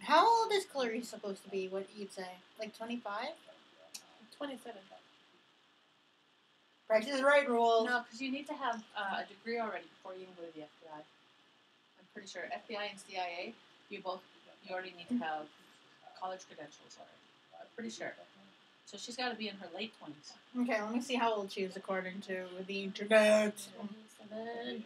How old is Clarice supposed to be? What you'd say? Like 25? 27. Price is Right rules. No, because you need to have a degree already before you can go to the FBI. I'm pretty sure FBI and CIA, you already need to have college credentials already. I'm pretty sure. So she's got to be in her late 20s. Okay, let me see how old she is according to the internet. 27.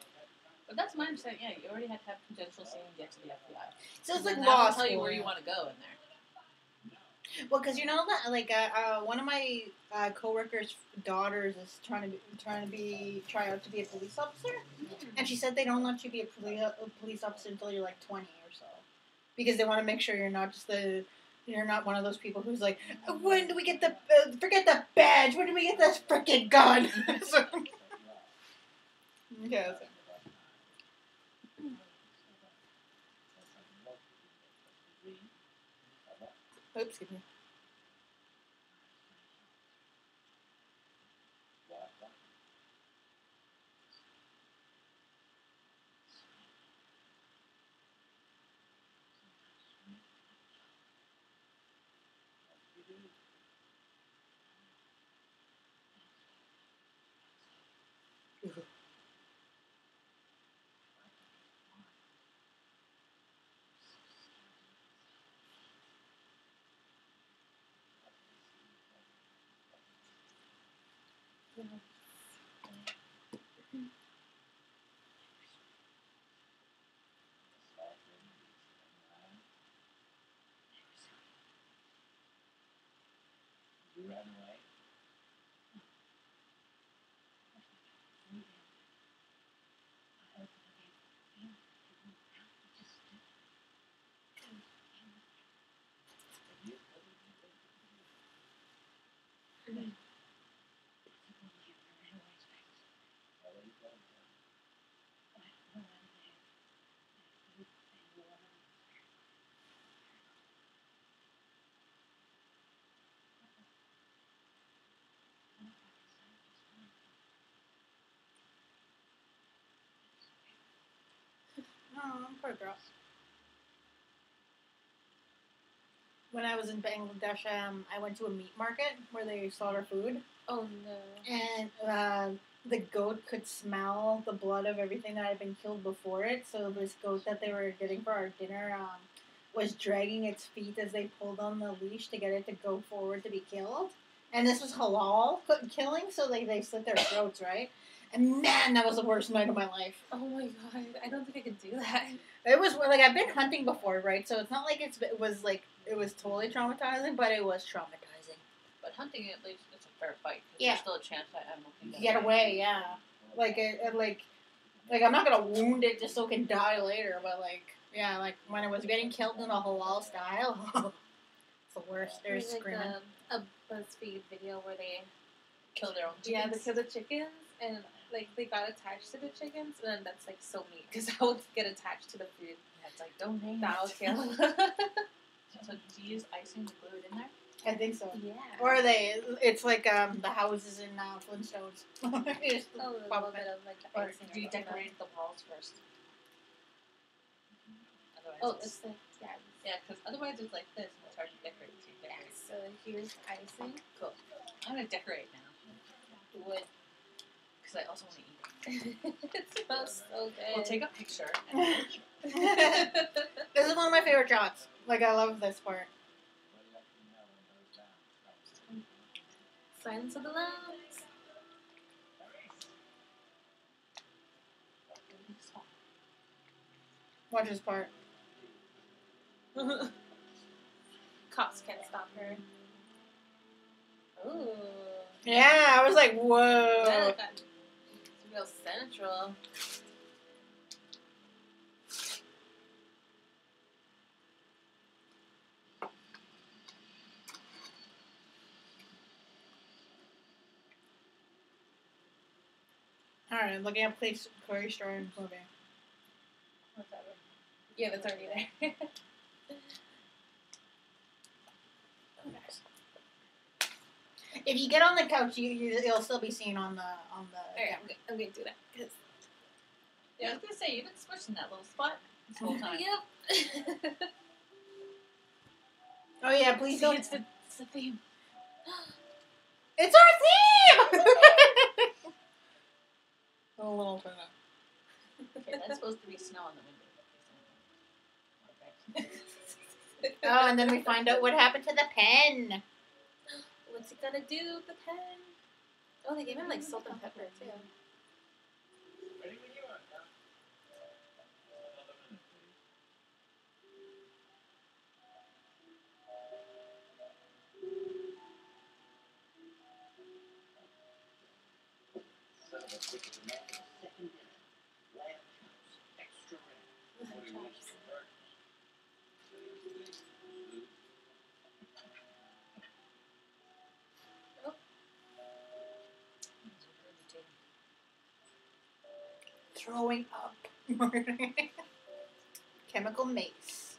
But that's my understanding. Yeah, you already have to have credentials so you can get to the FBI. So it's like And law that'll tell you school. where you want to go in there. Well, because you know that like one of my coworkers' daughters is try out to be a police officer, and she said they don't let you be a police officer until you're like 20 or so, because they want to make sure you're not one of those people who's like, when do we get the forget the badge? When do we get this freaking gun? So, okay. That's it. Oops, excuse me. You ran away. Oh, poor girl. When I was in Bangladesh, I went to a meat market where they slaughter food, Oh no. and the goat could smell the blood of everything that had been killed before it. So this goat that they were getting for our dinner was dragging its feet as they pulled on the leash to get it to go forward to be killed. And this was halal killing, so they slit their throats, right? And man, that was the worst night of my life. Oh my god. I don't think I could do that. It was like I've been hunting before, right? So it's not like it was totally traumatizing, but it was traumatizing. But hunting, at least, it's a fair fight. Yeah. There's still a chance that animal can Get away, yeah. Like I'm not gonna wound it just so it can die later, but like when it was getting killed in a halal style, the worst. They're There's like screaming. a BuzzFeed video where they Kill their own chickens. yeah, they kill the chickens and like they got attached to the chickens, and that's like so neat because I would get attached to the food. Yeah, it's like, don't name That'll it. kill. So do you use icing to glue it in there? I think so. Yeah. Or are they? It's like the houses in Flintstones. Just a little pop bit it. of like the Or icing do you or something. decorate the walls first? Otherwise Oh, it's, it's the yeah. yeah, because otherwise it's like this and it's hard to decorate. So you decorate. So here's icing. Cool. I'm gonna decorate now. Wood. Because I also want to eat it. It smells so good. We'll take a picture and This is one of my favorite shots. Like, I love this part. Silence of the Lambs. Watch this part. Cops can't stop her. Ooh. Yeah, I was like, whoa. Yeah, it's real central. Alright, I'm looking up Corey Stone's movie. What's that? Yeah, that's already there. Oh, gosh. If you get on the couch, you'll still be seen on the Alright, I'm gonna do that. 'Cause- yeah, I was gonna say you've been switching that little spot this whole time. Yep. Oh yeah, please See, don't. it's the theme. It's our theme. A little bit. Okay, that's supposed to be snow on the window. Okay. Oh, and then we find out what happened to the pen. What's he gonna do with the pen? Oh, they gave him like salt and pepper too. Throwing up. Chemical mace.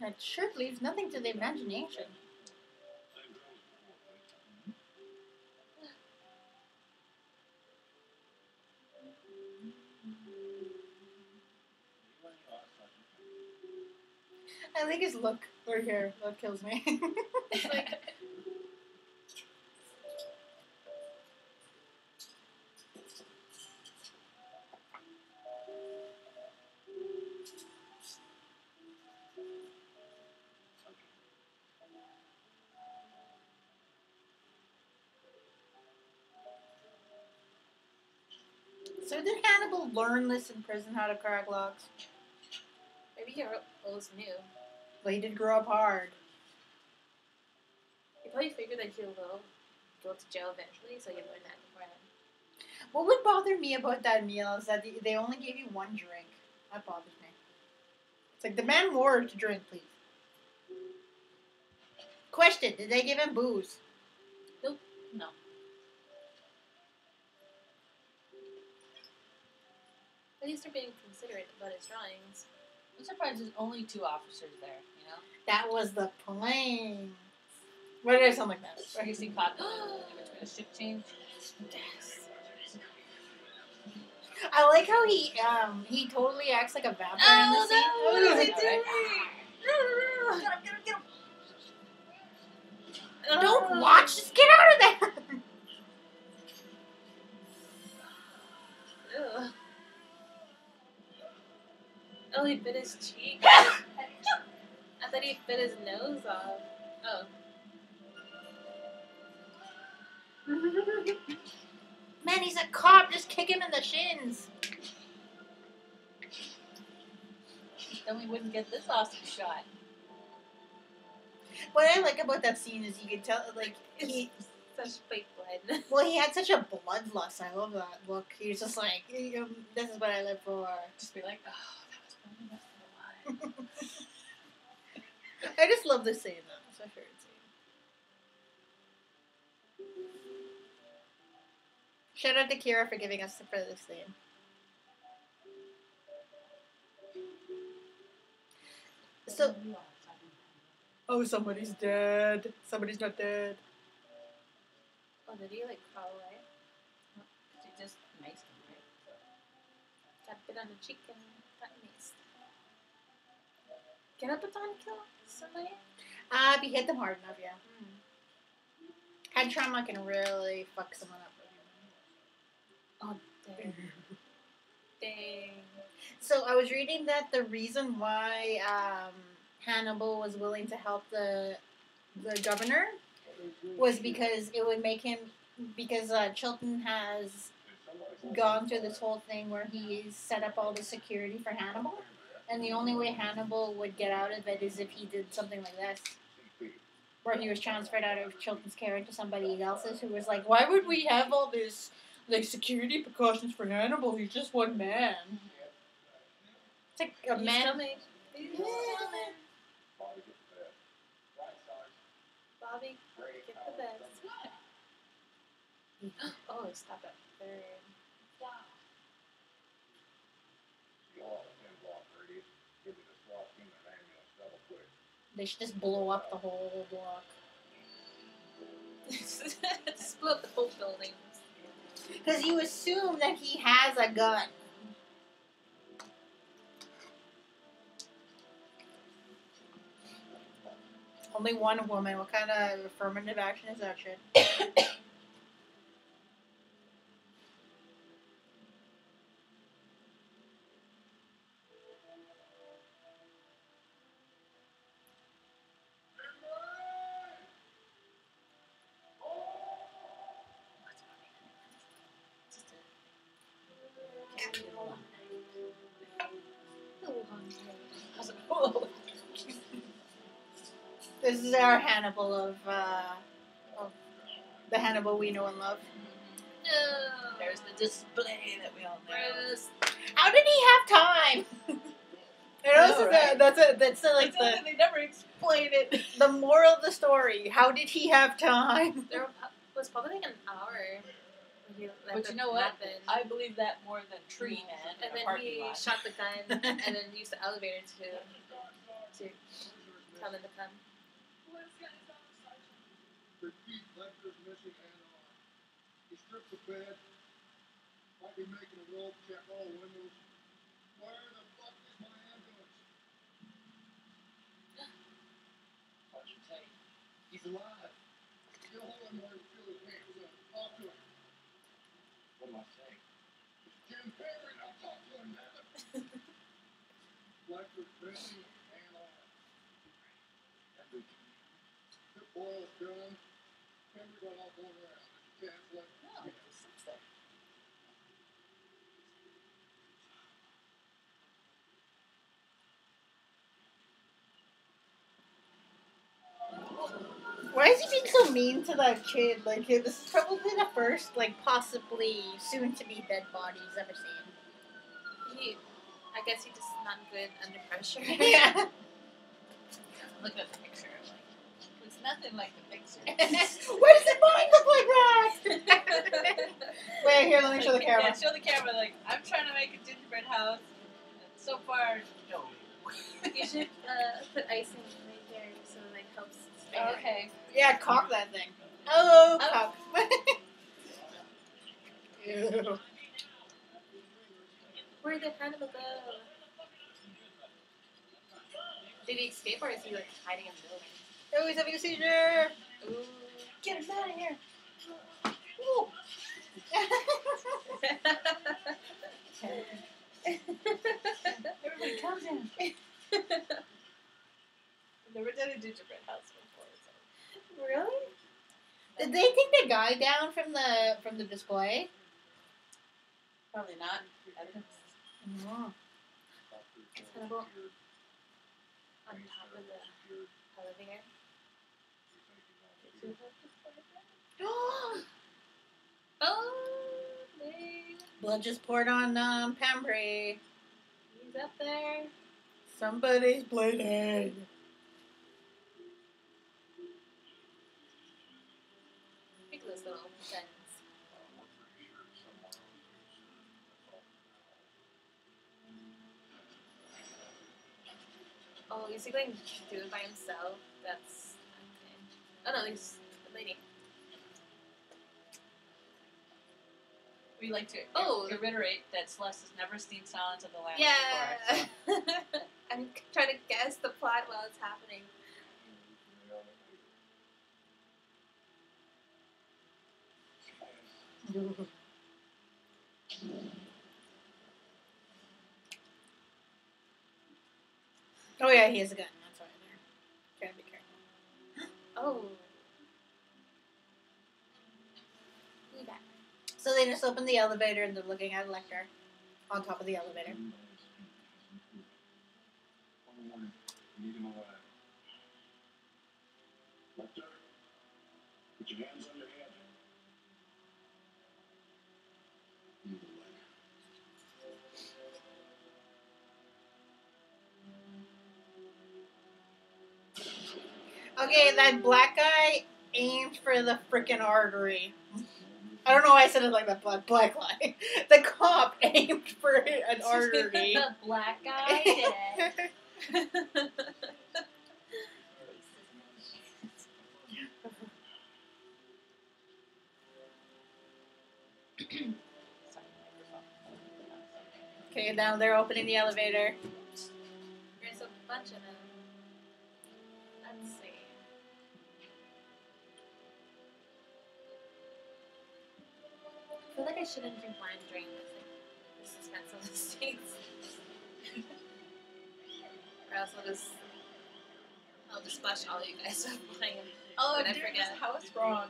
That sure leaves nothing to the imagination. I think his look right here that kills me. It's like, so did Hannibal learn this in prison, how to crack locks? Maybe he always knew. Well, he did grow up hard. He probably figured that he'll go to jail eventually, so he learned that beforehand. What would bother me about that meal is that they only gave you one drink. That bothers me. It's like, demand more to drink, please. Question, did they give him booze? No. At least they're being considerate about his drawings. I'm surprised there's only 2 officers there, you know? That was the plane. What did I sound like that? Or is he caught in between a shift change? Yes. I like how he totally acts like a vampire in the scene. Oh, no! What is he Alright. doing? No! Don't watch! Just get out of there! Ugh. Oh, he bit his cheek. I thought he bit his nose off. Oh. Man, he's a cop. Just kick him in the shins. Then we wouldn't get this awesome shot. What I like about that scene is you can tell, like, he... Such fake blood. Well, he had such a bloodlust. I love that look. He was just like, this is what I live for. Just be like, oh, that was probably enough for a while. I just love this scene, though. It's my favorite scene. Shout out to Kira for giving us for this scene. So, oh, somebody's dead. Somebody's not dead. Oh, did he like crawl away? She just maced him, right? Got bit on the cheek and got maced. Can a baton kill somebody? If you hit them hard enough, yeah. Head trauma can really fuck someone up. Oh, dang. Dang. So I was reading that the reason why Hannibal was willing to help the governor was because it would make him, because Chilton has gone through this whole thing where he's set up all the security for Hannibal, and the only way Hannibal would get out of it is if he did something like this, where he was transferred out of Chilton's care into somebody else's, who was like, why would we have all this like security precautions for Hannibal? He's just one man. It's like a man. He's coming. Bobby, get the best. Oh, stop it. Third. They should just blow up the whole block. Split the whole building. Because you assume that he has a gun. Only one woman. What kind of affirmative action is that shit? This is our Hannibal of the Hannibal we know and love. There's the display that we all know. How did he have time? That's like They never explain it. the moral of the story. How did he have time? There was probably like an hour. But you know what? I believe that more than Tree Man in And a then parking he lot. shot the gun and then used the elevator to tell them to come. He stripped the bed. Might be making a roll, check all windows. Where the fuck is my ambulance? What'd you say? He's alive. Still holding where he feel his hands up. Talk to him. What am I saying? It's Jim Perry. I'll talk to him now. Blackford dressing and arm. The boil's done. Henry got all going around. Chance left. No, Why is he being so mean to that kid? Like, this is probably the first, like, possibly soon-to-be dead body he's ever seen. I guess he just not good under pressure. Yeah. Look at the picture. Like, it's nothing like the picture. Why does his mind look like that? Wait, here, let me show the camera. Yeah, show the camera. Like, I'm trying to make a gingerbread house. And so far, no. You should put icing right there so it like helps. Okay. Yeah, cock that thing. Oh, Oh. cock. Ew. Where did Hannibal go? Did he escape or is he like hiding in the building? Oh, he's having a seizure. Ooh. Get him out of here. Ooh. Everybody comes in. I've never done a gingerbread house before. So. Really? Did they take the guy down from the display? Probably not. Evidence. Oh. Is Hannibal on top of the elevator? Oh, dang. Blood just poured on Pambray. He's up there. Somebody's bleeding. Look at this little fence. Oh, is he going to do it by himself? That's okay. Oh no, there's the lady. We like to Oh. reiterate that Celeste has never seen Silence of the Lambs Yeah. before. So. I'm trying to guess the plot while it's happening. Oh yeah, he has a gun. That's why they're trying to be careful. Oh. Who's that? So they just open the elevator and they're looking at Lecter on top of the elevator. Need him alive. Lecter, put your hands on your head. You will Okay, that black guy aimed for the frickin' artery. I don't know why I said it like that, black guy. The cop aimed for an artery. The black guy did. Okay, now they're opening the elevator. There's a bunch of them. Let's see. I feel like I shouldn't drink wine during the suspense of the states. Or else I'll just splash all you guys with wine. Oh, When I dude, forget. this house wrong.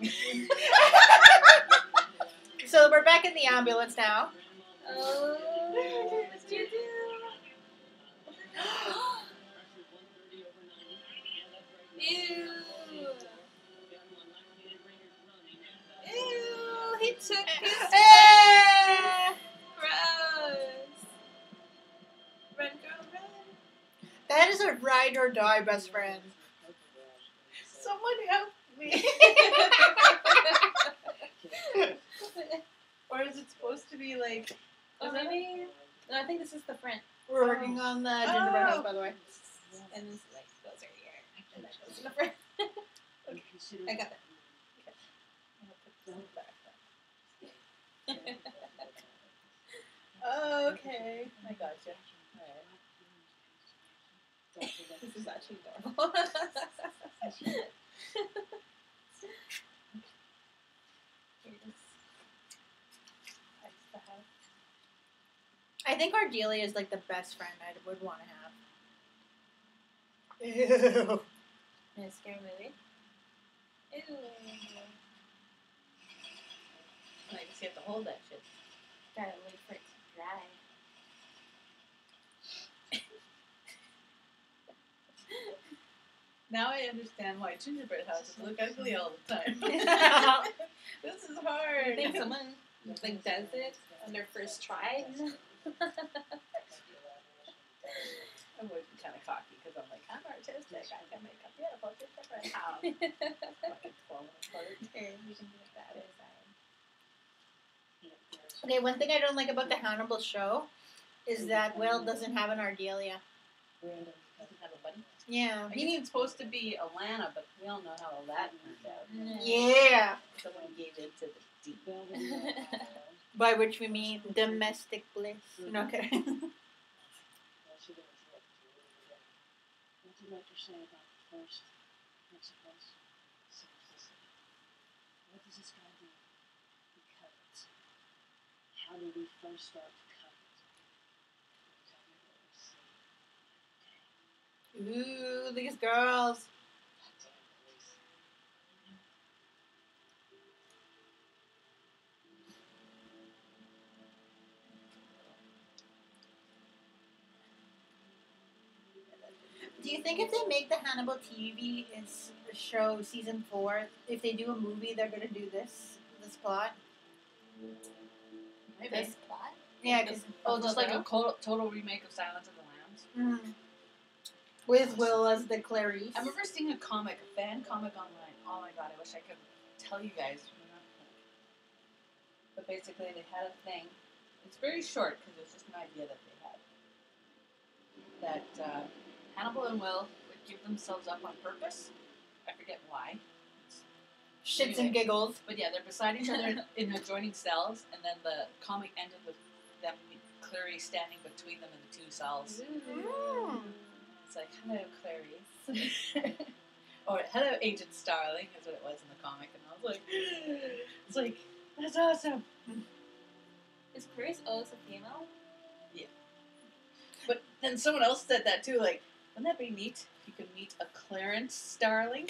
So we're back in the ambulance now. Oh, what did you do? Ew. Ew, he took his Eh! Gross. Run, girl, run. That is a ride or die best friend. Someone help me. Or is it supposed to be like... Oh, maybe. No, I think this is the front. We're working on the gingerbread house, by the way. And this like goes right here. And that goes in the front. I got that. Okay. I gotcha. This is actually adorable. I think Ardelia is like the best friend I would want to have. Ew. In a scary movie. Ew. I just have to hold that shit. Gotta wait for it to dry. Now I understand why gingerbread houses look ugly all the time. This is I hard. think someone like does it on their first try. I'm always kind of cocky because I'm like, I'm artistic. I can make a beautiful gingerbread house. Fucking falling apart. Here, you can do that other side. Okay, one thing I don't like about the Hannibal show is that Will doesn't have an Ardelia. Doesn't have a buddy. Yeah. I think it's supposed to be Alana, but we all know how that turned out. Yeah. Someone gave into the deep. By which we mean domestic bliss. No, okay. What did Lecter say about the first principles? Symbolism. What does this guy do? He covets. How do we first start to covet? Tell me what we see. Ooh, these girls. Goddamn police. Do you think if they make the Hannibal TV show season 4, if they do a movie, they're gonna do this plot? Maybe. This plot? Yeah, because Just like a total remake of Silence of the Lambs. with Will as the Clarice. I remember seeing a fan comic online. Oh my god, I wish I could tell you guys. But basically, they had a thing. It's very short because it's just an idea that they had. That Hannibal and Will would give themselves up on purpose. I forget why. Shits and giggles. But yeah, they're beside each other in adjoining cells, and then the comic ended with them Clarice standing between them in the 2 cells. It's like, hello, Clarice. Or, hello, Agent Starling, is what it was in the comic. And I was like, it's like, that's awesome. Is Clarice always a female? Yeah. But then someone else said that too, like, wouldn't that be neat if you could meet a Clarence Starling?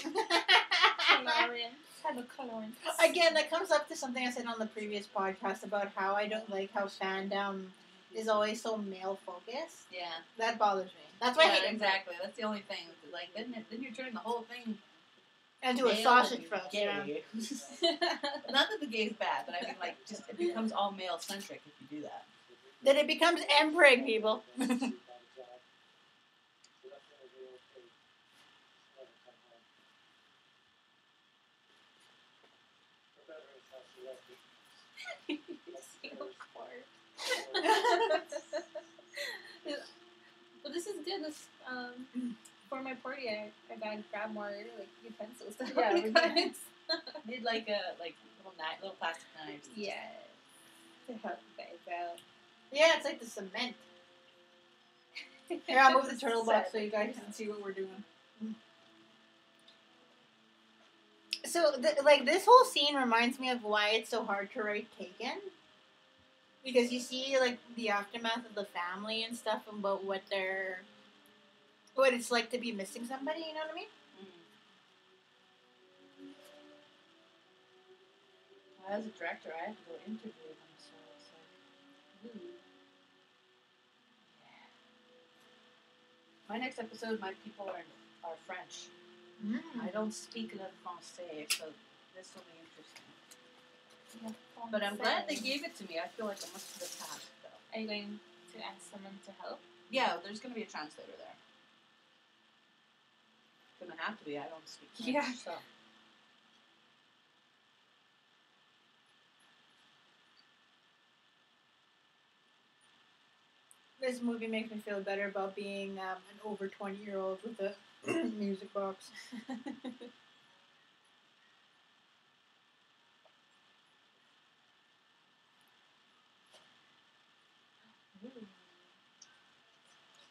Again, that comes up to something I said on the previous podcast about how I don't like how fandom is always so male focused. Yeah. That bothers me. That's why I hate it. Exactly. That's the only thing. Like, then you're turning the whole thing into a male sausage and fest. gay. Yeah. Not that the gay is bad, but I mean, like, just it becomes all male centric if you do that. Then it becomes M-preg, people. But this is good. This for my party, I gotta grab more like utensils. Yeah, we did like little plastic knives. Yeah, to help you guys out. Yeah, it's like the cement. Here, I'll move the turtle box so you guys can see what we're doing. So, this whole scene reminds me of why it's so hard to write Taken. Because you see, like, the aftermath of the family and stuff about what it's like to be missing somebody, you know what I mean? Well, as a director, I have to go interview them, so it's like, ooh. Yeah. My next episode, my people are French. I don't speak le français, so this will be interesting. But I'm glad they gave it to me. I feel like I must have the task, though. Are you going to ask someone to help? Yeah, there's going to be a translator there. Gonna have to be. I don't speak French, so. This movie makes me feel better about being an over 20-year-old with a music box.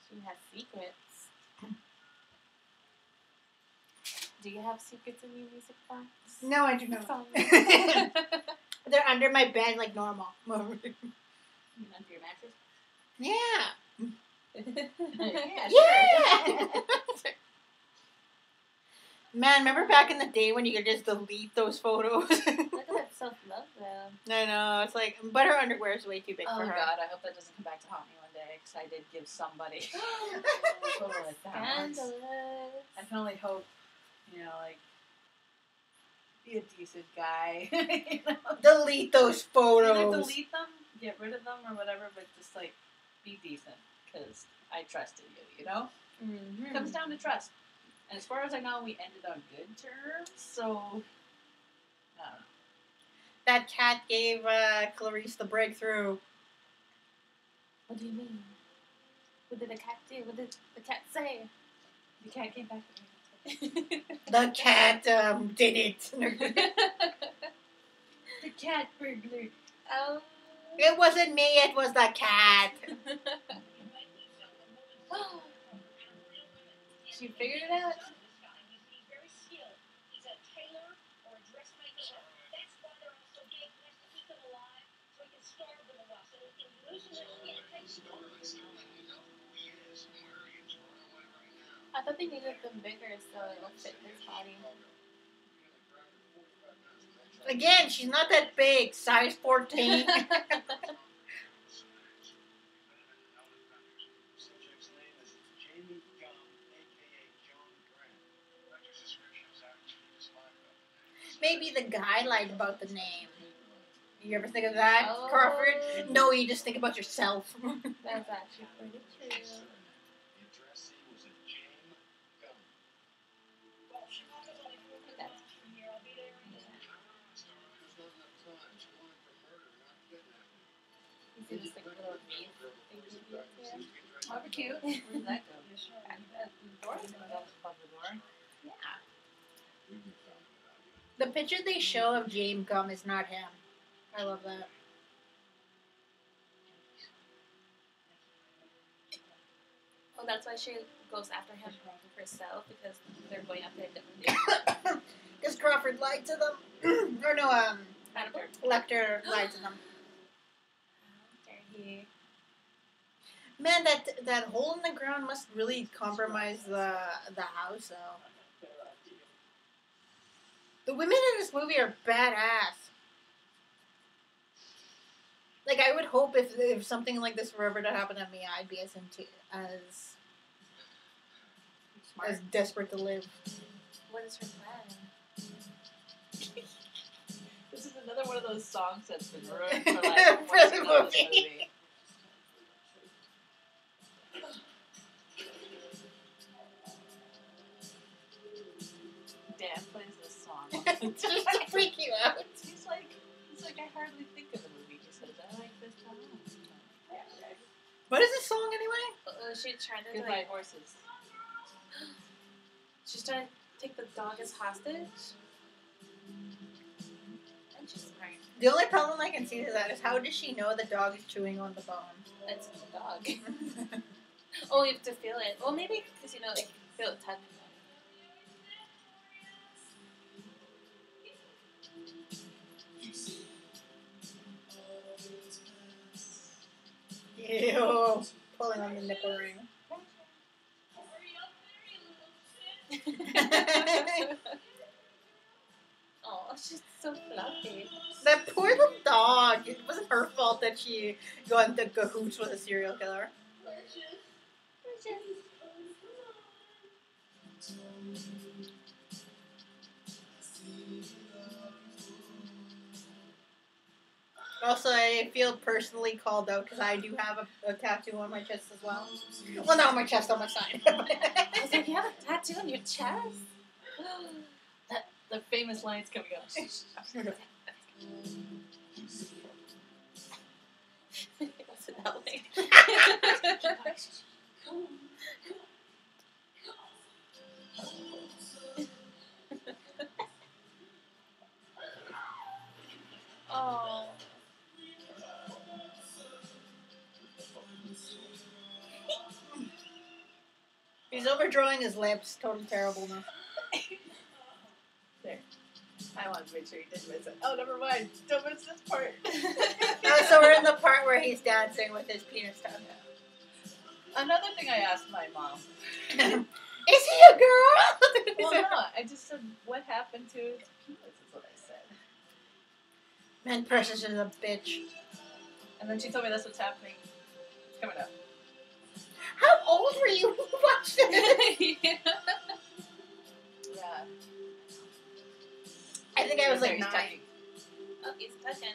She has secrets. Do you have secrets in your music box? No, I do not. They're under my bed like normal. Under your mattress? Yeah. Yeah. Man, remember back in the day when you could just delete those photos? Look at that self-love, though. I know, it's like, but her underwear is way too big Oh for her. God, I hope that doesn't come back to haunt me one day, because I did give somebody a photo like that once. Scandalous. I can only hope, like, be a decent guy. You know? Delete those photos. Either delete them, get rid of them, or whatever, but just, like, be decent, because I trusted you, you know? Mm-hmm. It comes down to trust. And as far as I know, we ended on good terms, so, I don't know. That cat gave Clarice the breakthrough. What do you mean? What did the cat do? What did the cat say? The cat came back to me. The cat did it. The cat burglar. It wasn't me, it was the cat. She figured it out. I thought they needed them bigger so it'll fit his body. Again, she's not that big. Size 14. maybe the guy lied about the name. You ever think of that, Oh. Crawford? No, you just think about yourself. That's actually pretty true. The addressee was a Jane Gum. That's There's not enough time. She wanted for murder, not kidnapping. you see this like little beef thing. Oh, cute. Where did that go? At the door? That's above the door. Yeah. The picture they show of James Gum is not him. I love that. Oh, that's why she goes after him herself because they're going after a different dude. Because Crawford lied to them. Or no, Hannibal. Lecter lied to them. There he. Man, that hole in the ground must really compromise the house, though. The women in this movie are badass. Like, I would hope if something like this were ever to happen to me, I'd be as desperate to live. What is her plan? This is another one of those songs that's been ruined for like For the once you know this movie. Dan plays this song. Just to freak you out. He's like, I hardly think of the movie. He says, I like this song. What is this song anyway? She's trying to Goodbye like. Horses. She's trying to take the dog as hostage. And she's smart. The only problem I can see to that is how does she know the dog is chewing on the bone? It's the dog. Oh, you have to feel it. Well, maybe because you know, like, feel it touch. Ew. Pulling on the nipple ring. Oh, she's so fluffy. That poor little dog. It wasn't her fault that she got into cahoots with a serial killer. Also, I feel personally called out because I do have a tattoo on my chest as well. Well, not on my chest, on my side. I was like, you have a tattoo on your chest? The famous lines coming up. What's it that way? Oh. He's overdrawing his lips. Total terribleness. There. I wanted to make sure you didn't miss it. Oh, never mind. Don't miss this part. So we're in the part where he's dancing with his penis tucked. Another thing I asked my mom. Is he a girl? Well, no, I just said, what happened to his penis is what I said. Man, Precious is a bitch. And then she told me that's what's happening. It's coming up. How old were you when you watched it? Yeah. Yeah. I think I was like He's 9. touching. Oh, he's touching.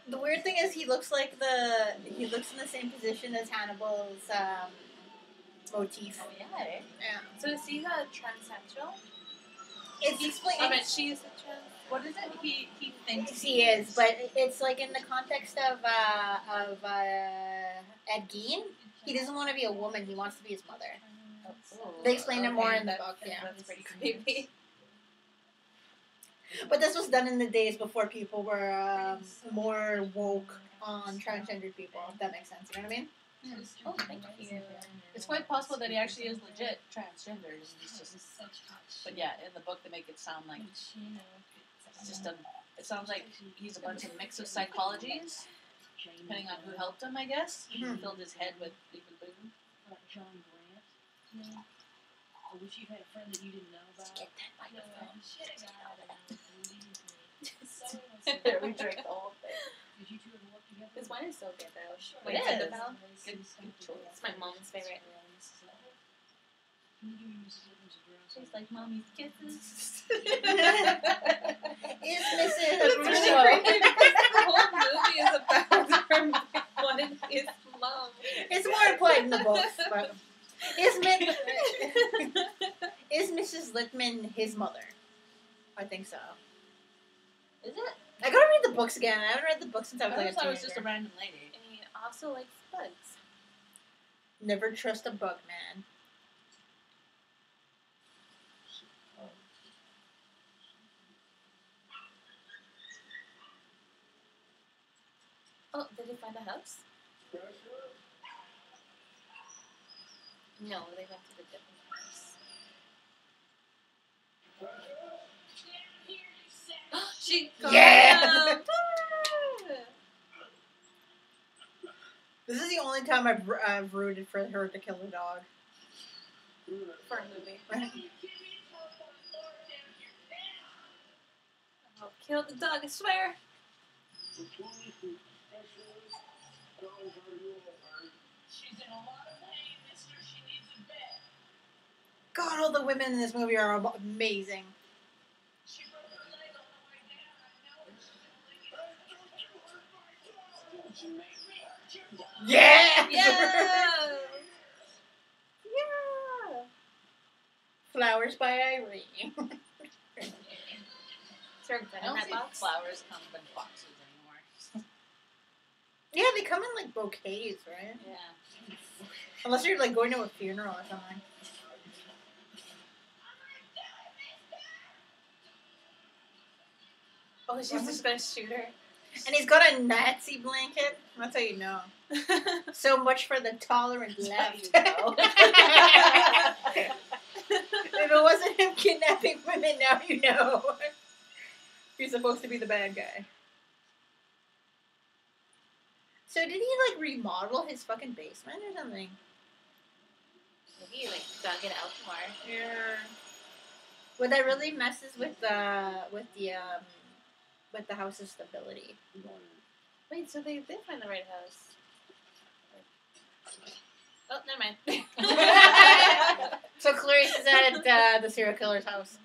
The weird thing is he looks in the same position as Hannibal's motif. Oh, yeah, eh? Yeah. So is he a transsexual? It's explained. I bet she's a trans. What is it? He thinks He is, but it's like in the context of Ed Gein. He doesn't want to be a woman. He wants to be his mother. Oh, They explain it more okay, in the that- book. Yeah. That's pretty creepy. But this was done in the days before people were more woke on transgendered people, if that makes sense. You know what I mean? Oh, thank you. It's quite possible that he actually is legit transgender. He's just, but yeah, in the book they make it sound like it's just a. It sounds like he's a bunch of mix of psychologies, depending on who helped him. I guess he filled his head with liquid glue. John Grant. I wish you had a friend that you didn't know about. Get that microphone. There, we drank the whole thing. Did you two ever work together? This wine is so good though. It Wait, is. Gingerbread? Good choice. It's my mom's favorite. Tastes like mommy's kisses. Is Mrs. It's really Russo. crazy because the whole movie is about her wanting his mom. It's more implied in the books, but is Mrs. Littman his mother? I think so. Is it? I gotta read the books again. I haven't read the books since I I was like a thought it teenager. was just a random lady. And he also likes bugs. Never trust a bug man. Oh, did he find a house? No, they went to the different house. She got Yeah! him! This is the only time I've rooted for her to kill her dog. For a movie. I'll kill the dog, I swear. God, all the women in this movie are amazing. Yeah! Yeah! Flowers by Irene. Is there a gun I in don't that see box? flowers come in boxes anymore. Yeah, they come in like bouquets, right? Yeah. Unless you're like going to a funeral or something. Oh, she's just gonna shoot her. And he's got a Nazi blanket. That's how you know. So much for the tolerant left. know. If it wasn't him kidnapping women, now you know. He's supposed to be the bad guy. So did he like remodel his fucking basement or something? Maybe he like dug it out more. Yeah. But that really messes with the house's stability. Wait, so they did find the right house. Oh, never mind. So Clarice is at the serial killer's house.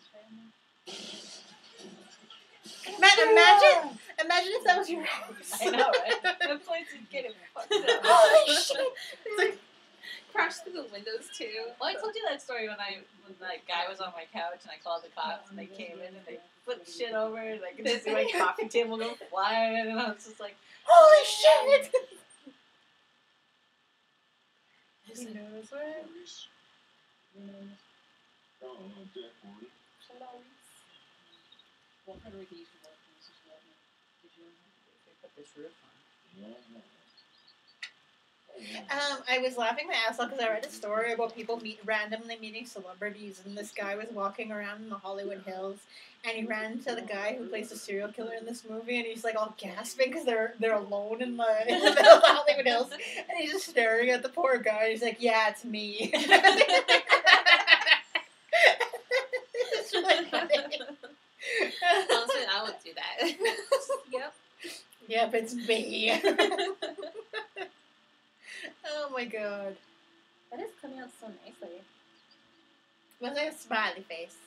Imagine if that was your house. I know, right? The place is getting fucked up. Holy shit! It's like crashed through the windows too. Well, I told you that story when that guy was on my couch and I called the cops and they came in and they flipped shit over and I could just see my coffee table go flying and I was just like, Holy shit! Who knows where? What kind of we can use for work, Mrs. Redmond? Did you they put this roof on. I was laughing my ass off because I read a story about people randomly meeting celebrities, and this guy was walking around in the Hollywood Hills, and he ran into the guy who plays the serial killer in this movie, and he's like all gasping because they're alone in the middle of the Hollywood Hills, and he's just staring at the poor guy. He's like, "Yeah, it's me." It's really funny. Honestly, I would do that. Yep. Yep, it's me. Oh my god. That is coming out so nicely. Looks like a smiley face.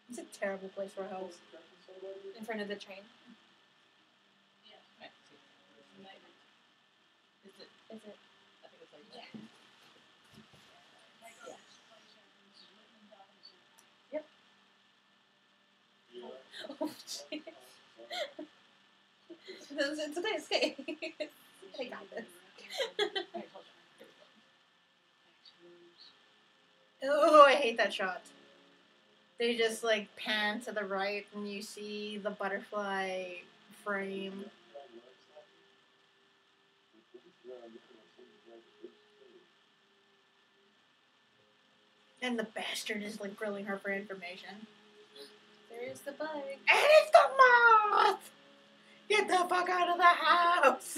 It's a terrible place for a house. In front of the train. Right? Is it? Is it? I think it's like that. Oh, shit. It's okay, it's okay. I got this. Oh, I hate that shot. They just like pan to the right and you see the butterfly frame. And the bastard is like grilling her for information. There's the bug. And it's the moth! Get the fuck out of the house!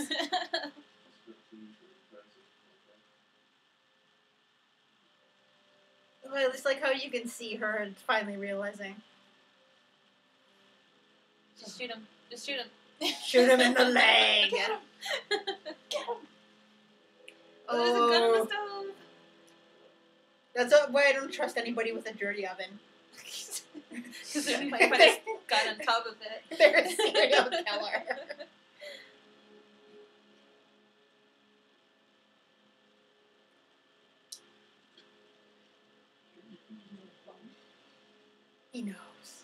Well, it's like how you can see her finally realizing. Just shoot him. Just shoot him. Shoot him in the leg. Get him. Get him. Oh, there's a gun on the Oh, stove. that's why I don't trust anybody with a dirty oven. Because they might put a gun on top of it. They're a serial killer. He knows.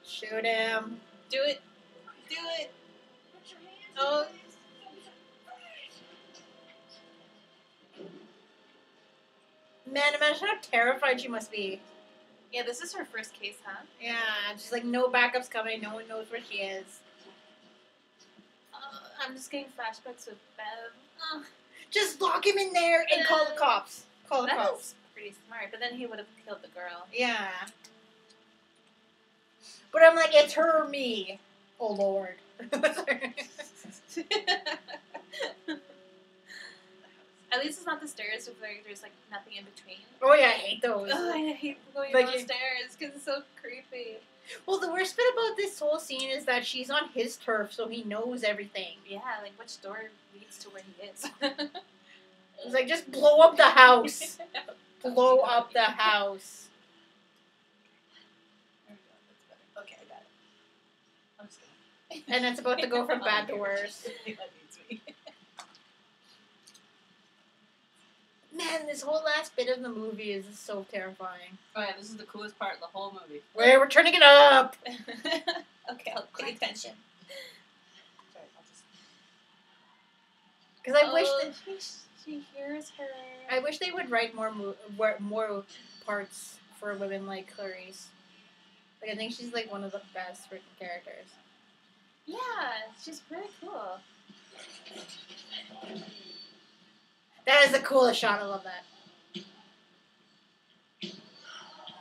Shoot him. Do it. Do it. Oh. Man, imagine how terrified she must be. Yeah, this is her first case, huh? Yeah, she's like, no backups coming. No one knows where she is. I'm just getting flashbacks with Bev. Oh, Just lock him in there and call the cops. Call the that cops. was pretty smart, but then he would have killed the girl. Yeah. But I'm like, it's her or me. Oh, Lord. At least it's not the stairs where there's like nothing in between. Oh, yeah, I hate those. Oh, I hate going Like down you- the stairs because it's so creepy. Well, the worst bit about this whole scene is that she's on his turf, so he knows everything. Yeah, like which door leads to where he is. He's like, just blow up the house. Blow up the house. There we go. That's better. Okay, I got it. I'm just kidding. And it's about to go from bad to worse. That beats me. Man, this whole last bit of the movie is so terrifying. Oh yeah, this is the coolest part of the whole movie. We're turning it up. Okay, I'll pay attention. Sorry, I'll just... Because I wish that she hears her. I wish they would write more parts for women like Clarice. Like I think she's like one of the best written characters. Yeah, she's pretty cool. That is the coolest shot. I love that.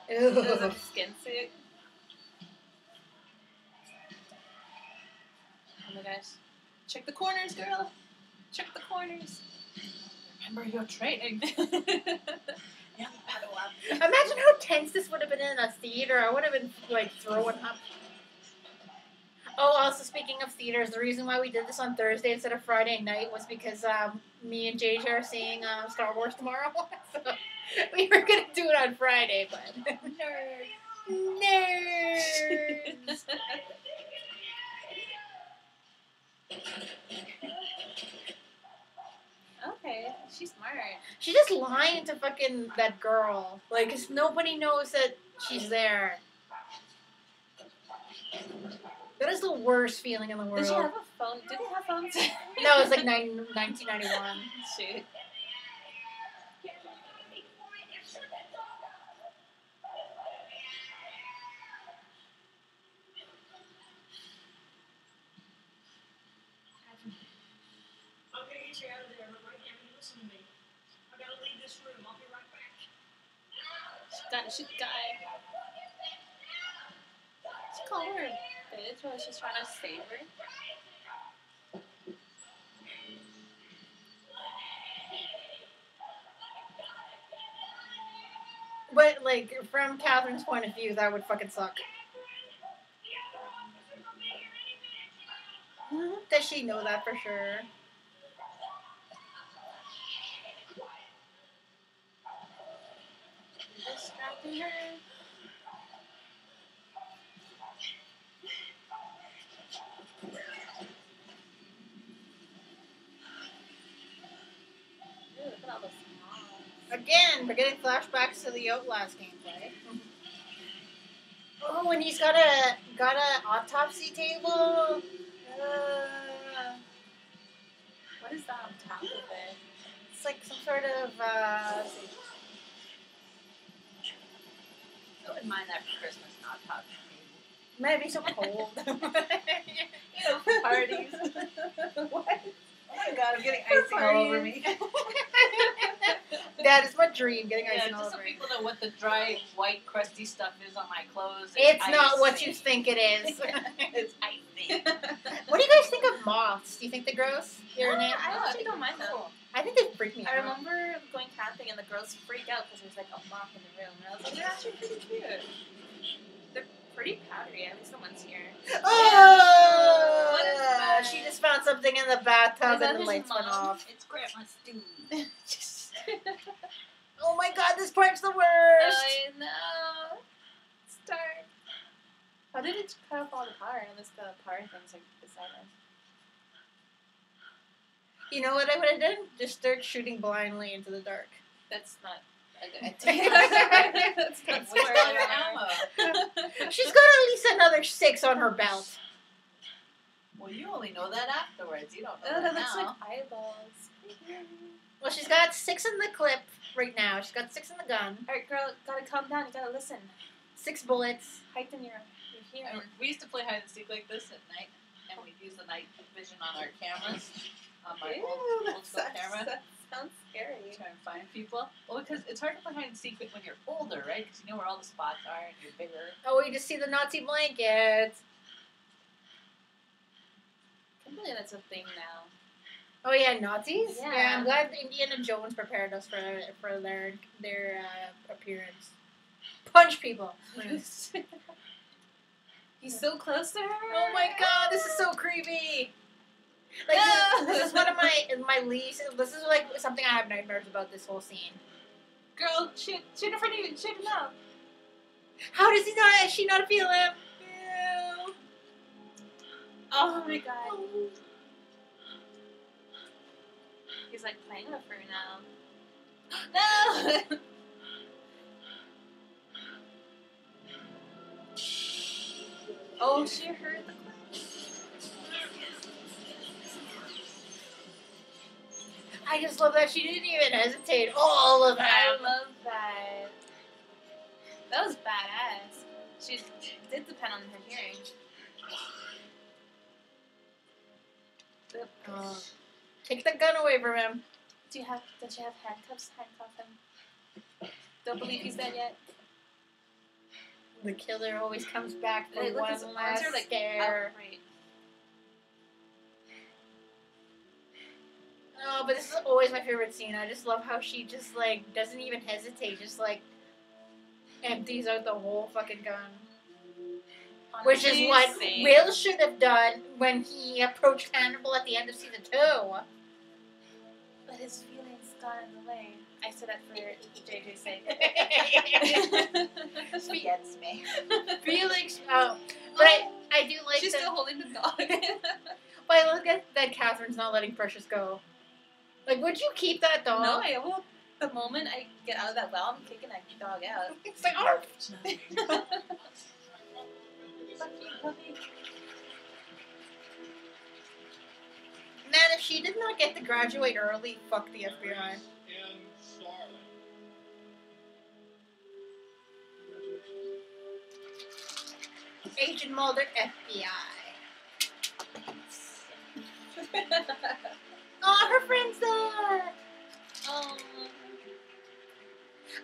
There's Ew. a skin suit. Oh my gosh. Check the corners, girl. Check the corners. Remember your training. Yeah, paddle up. Imagine how tense this would have been in a theater. I would have been like throwing up. Oh, also speaking of theaters, the reason why we did this on Thursday instead of Friday night was because me and JJ are seeing Star Wars tomorrow. So we were gonna do it on Friday, but nerds. Okay, she's smart. She's just lying to fucking that girl. Like, 'cause nobody knows that she's there. That is the worst feeling in the world. Did she have a phone? Did they have phones? No, it was like 1991. Shoot. I'm gonna get you out of there, but right now you listen to me. I gotta leave this room. I'll be right back. She gotta shoot the guy. She called her a bitch while she's trying to save her. But, like, from Catherine's point of view, that would fucking suck. Does she know that for sure? Distracting her. Ooh, look at all the smiles. Again, we're getting flashbacks to the Outlast gameplay. Oh, and he's got a autopsy table. What is that on top of it? It's like some sort of let's see. I wouldn't mind that for Christmas, not top. Might be so cold. You know, for parties. What? Oh my god, I'm getting icing all over me. That is my dream, getting Yeah, icing all just so over me. people know what the dry, white, crusty stuff is on my clothes. It's not what icing. you think it is. It's icing. What What do you guys think of moths? Do you think they're gross? You're in it? I actually don't mind them. I think they freak me I out. remember going camping and the girls freaked out because there was like a moth in the room. And I was like, they're actually pretty cute. They're pretty powdery, at least the ones here. Oh! What is that? She just found something in the bathtub Is that and the his lights went mom? off. It's grandma stew. Oh my god, this part's the worst! I know. It's dark. How did it cut off all the power? Unless the power thing's like beside us. You know what I would have done? Just start shooting blindly into the dark. That's not a good idea. That's not Where's smart. all your ammo? She's got at least another 6 on her belt. Well, you only know that afterwards. You don't know Oh, that that looks now. like eyeballs. Well, she's got 6 in the clip right now. She's got 6 in the gun. Alright, girl, gotta calm down. You gotta listen. 6 bullets. Heighten your hearing. We used to play hide and seek like this at night, and we'd use the night vision on our cameras, on my old school camera, That sounds scary. to try and find people. Well, because it's hard to play hide and seek when you're older, right? Because you know where all the spots are, and you're bigger. Oh, we just see the Nazi blankets. I can't believe that's a thing now. Oh yeah, Nazis. Yeah. I'm glad Indiana Jones prepared us for their appearance. Punch people. He's so close to her. Oh my god, this is so creepy. Like this is one of my least. This is like something I have nightmares about. This whole scene. Girl, shoot in front of you. Shoot him out. How does he not? Does she not feel him? Ew. Oh my god. He's like playing with her now. No! Oh, she heard the I just love that she didn't even hesitate. All of I them. love that. That was badass. She did depend on her hearing. Take the gun away from him. Does she have handcuffs? Handcuff him. Don't believe he's dead yet. The killer always comes back for Like, look, one his arms last are, like, scare. outright. Oh, but this is always my favorite scene. I just love how she just like doesn't even hesitate, just like empties out the whole fucking gun. Which is Honestly, what same. Will should have done when he approached Hannibal at the end of season 2. But his feelings got in the way. I said that for JJ's sake. Gets me. Felix, but I do like She's that. still holding the dog. But I look at that Catherine's not letting Precious go. Like, would you keep that dog? No, I will. The moment I get out of that well, I'm kicking that dog out. It's like, oh. Puppy. Man, if she did not get to graduate early, fuck the FBI. And Starling. Agent Mulder, FBI. Oh, her friend's there. Oh.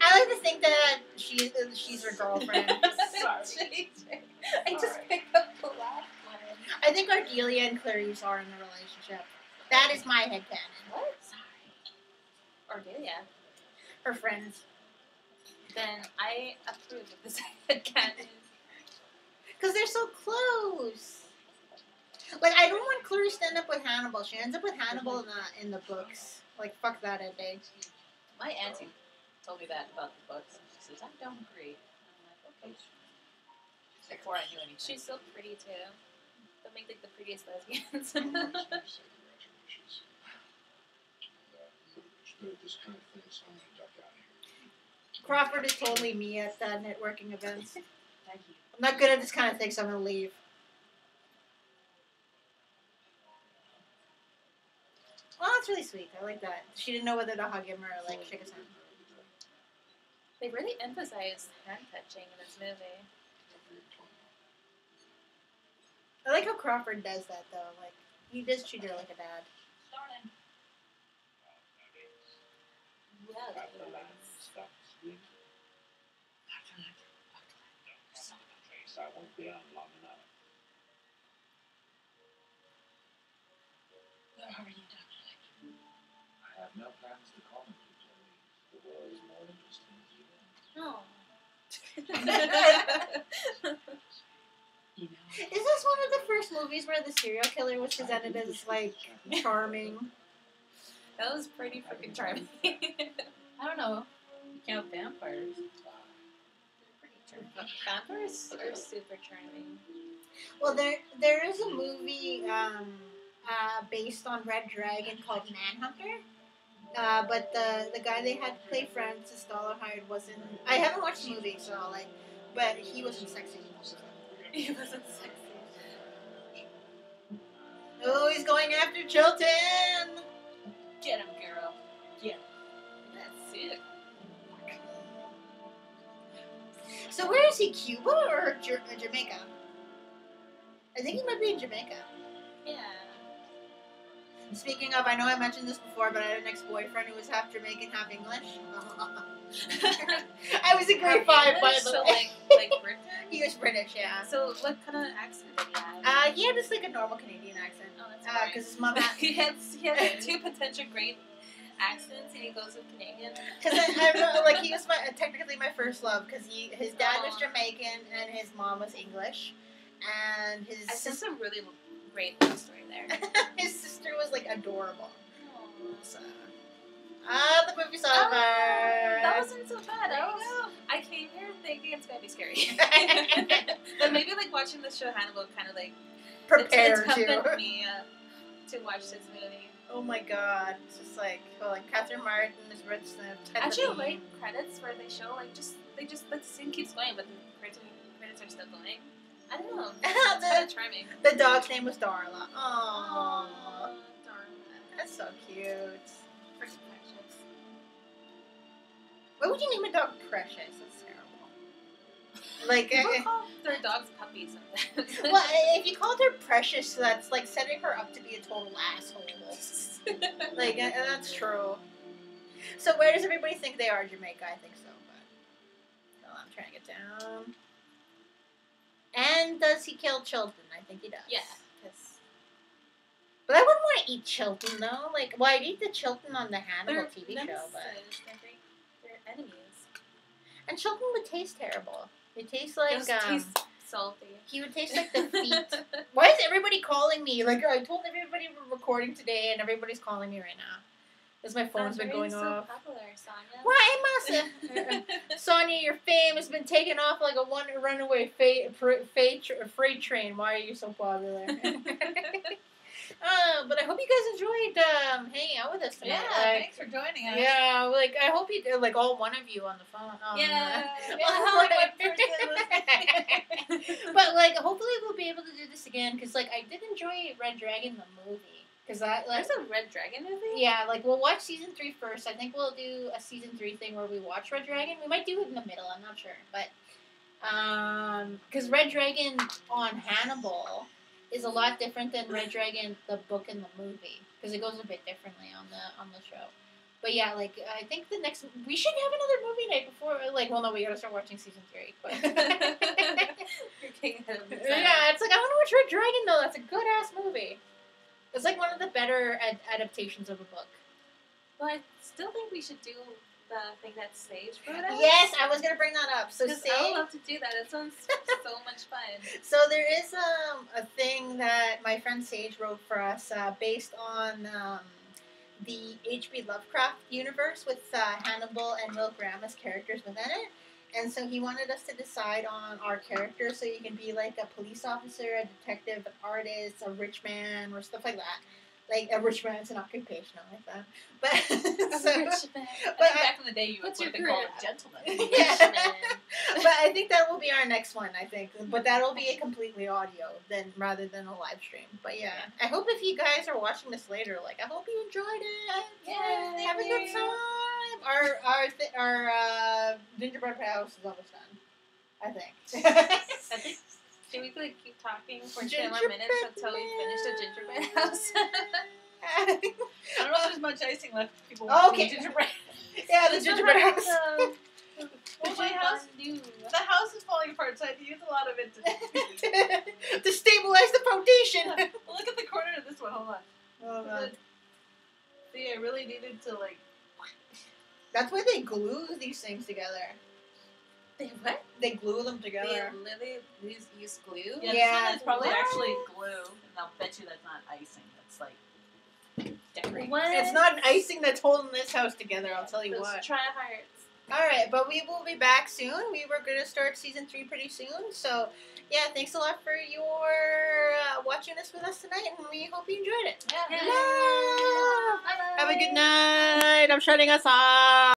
I like to think that she's her girlfriend. JJ. I just picked up the last one. I think Ardelia and Clarice are in a relationship. That is my headcanon. What? Sorry. Ardelia. Her friends. Then I approve of this headcanon. Because they're so close. Like, I don't want Clarice to end up with Hannibal. She ends up with Hannibal in the books. Like, fuck that ending. My auntie told me that about the books. She says, I don't agree. I'm like, okay. Before I knew anything. She's so pretty too. They'll make like the prettiest lesbians. This kind of thing, so I'm gonna duck out of here. Crawford is totally me at networking events. Thank you. I'm not good at this kind of thing, so I'm gonna leave. Well, that's really sweet. I like that. She didn't know whether to hug him or like shake his hand. They really emphasized hand touching in this movie. I like how Crawford does that though. Like he does treat her like a dad. Starting. Stop screaming. I won't be on long enough. are you, Dr. Lecter? I have no plans to comment, Zoe. The world is more interesting as you know. No. You know, Is this one of the first movies where the serial killer was presented as, like, charming? That was pretty freaking charming. I don't know. You count vampires. Vampires are super charming. Well, there is a movie based on Red Dragon called Manhunter. But the guy they had to play Francis Dolarhyde wasn't. I haven't watched the movie, so like, but he wasn't sexy. He wasn't sexy. Oh, he's going after Chilton. Get him, girl. Get him. That's it. So where is he? Cuba or Jamaica? I think he might be in Jamaica. Yeah. Speaking of, I know I mentioned this before, but I had an ex-boyfriend who was half Jamaican, half English. I was in grade 5, by the So way. like British? He was British, yeah. So what kind of accent did he have? He had just like a normal Canadian accent. Oh, that's boring. Because his mom had... he had two potential great accents, and he goes with Canadian. Because I like he was technically my first love, because his dad was Jamaican and his mom was English, and his I saw some really great love story there. his sister was like adorable. Aww. So, the movie's over. That wasn't so bad. I came here thinking it's gonna be scary. But maybe like watching the show Hannibal kind of like prepared it's you. helped me to watch this movie. Oh my god, it's just like Catherine Martin is Rich Smith. Actually, I like credits where they show like the scene keeps going, but the credits are still going. I don't know. It's kind of charming. The dog's name was Darla. Aww. Darn. That's so cute. Pretty precious. Why would you name a dog Precious? That's terrible. Like, People call their dogs puppies sometimes. well, if you called her Precious, that's like setting her up to be a total asshole. Like, and that's true. So where does everybody think they are? Jamaica, I think so. But I'm trying to get down. And does he kill Chilton? I think he does. Yeah. But I wouldn't want to eat Chilton though. Like, well, I'd eat the Chilton on the Hannibal TV show, but They're enemies. and Chilton would taste terrible. It tastes like It tastes salty. he would taste like the feet. Why is everybody calling me? Like, I told everybody we're recording today, and everybody's calling me right now. Because my phone's been going off. Popular, Sonia. Why must Sonia, your fame has been taken off like a runaway freight train. Why are you so popular? But I hope you guys enjoyed hanging out with us tonight. Yeah, thanks for joining us. Yeah, like I hope you did, like all one of you on the phone. Yeah. But like, hopefully we'll be able to do this again because like I did enjoy Red Dragon the movie because that like There's a Red Dragon movie? yeah, like we'll watch season 3 first. I think we'll do a season 3 thing where we watch Red Dragon. We might do it in the middle. I'm not sure, but because Red Dragon on Hannibal is a lot different than Red Dragon the book and the movie because it goes a bit differently on the show. But yeah, like I think we should have another movie night before. Like, well, no, we gotta start watching season 3. But yeah, it's like I want to watch Red Dragon though. That's a good ass movie. It's like one of the better adaptations of a book. Well, I still think we should do the thing that Sage wrote us. Yes, I was gonna bring that up. So Because Sage, I would love to do that. It sounds so much fun. so there is a thing that my friend Sage wrote for us based on the H.P. Lovecraft universe with Hannibal and Will Graham as characters within it. And so he wanted us to decide on our characters, so you can be like a police officer, a detective, an artist, a rich man, or stuff like that. Like, a rich man's an occupation, I like that. But, so, But back in the day, you would What's your have been called career? a gentleman. yeah. But I think that will be our next one, I think. But that'll be a completely audio rather than a live stream. But yeah, I hope if you guys are watching this later, like, I hope you enjoyed it. Yeah, Have a good time. Our Gingerbread House is almost done, I think. I think, should we like keep talking for 10 more minutes until we finish the gingerbread house? I don't know if there's much icing left. People want Okay. gingerbread. Yeah, the Gingerbread House. Well, my house, the house is falling apart, so I had to use a lot of it to To stabilize the foundation. Look at the corner of this one. Hold on. Oh, God. See, I really needed to like. That's why they glue these things together. They what? They glue them They together. literally use glue? Yeah, Yeah. this one is probably What? actually glue, and I'll bet you that's not icing. That's like decorating. What? It's not icing that's holding this house together, I'll tell you Those what. tryhards. Alright, but we will be back soon. We were going to start season 3 pretty soon. So, yeah, thanks a lot for your watching this with us tonight, and we hope you enjoyed it. Yeah. Love! Bye-bye. Have a good night. I'm shutting us off.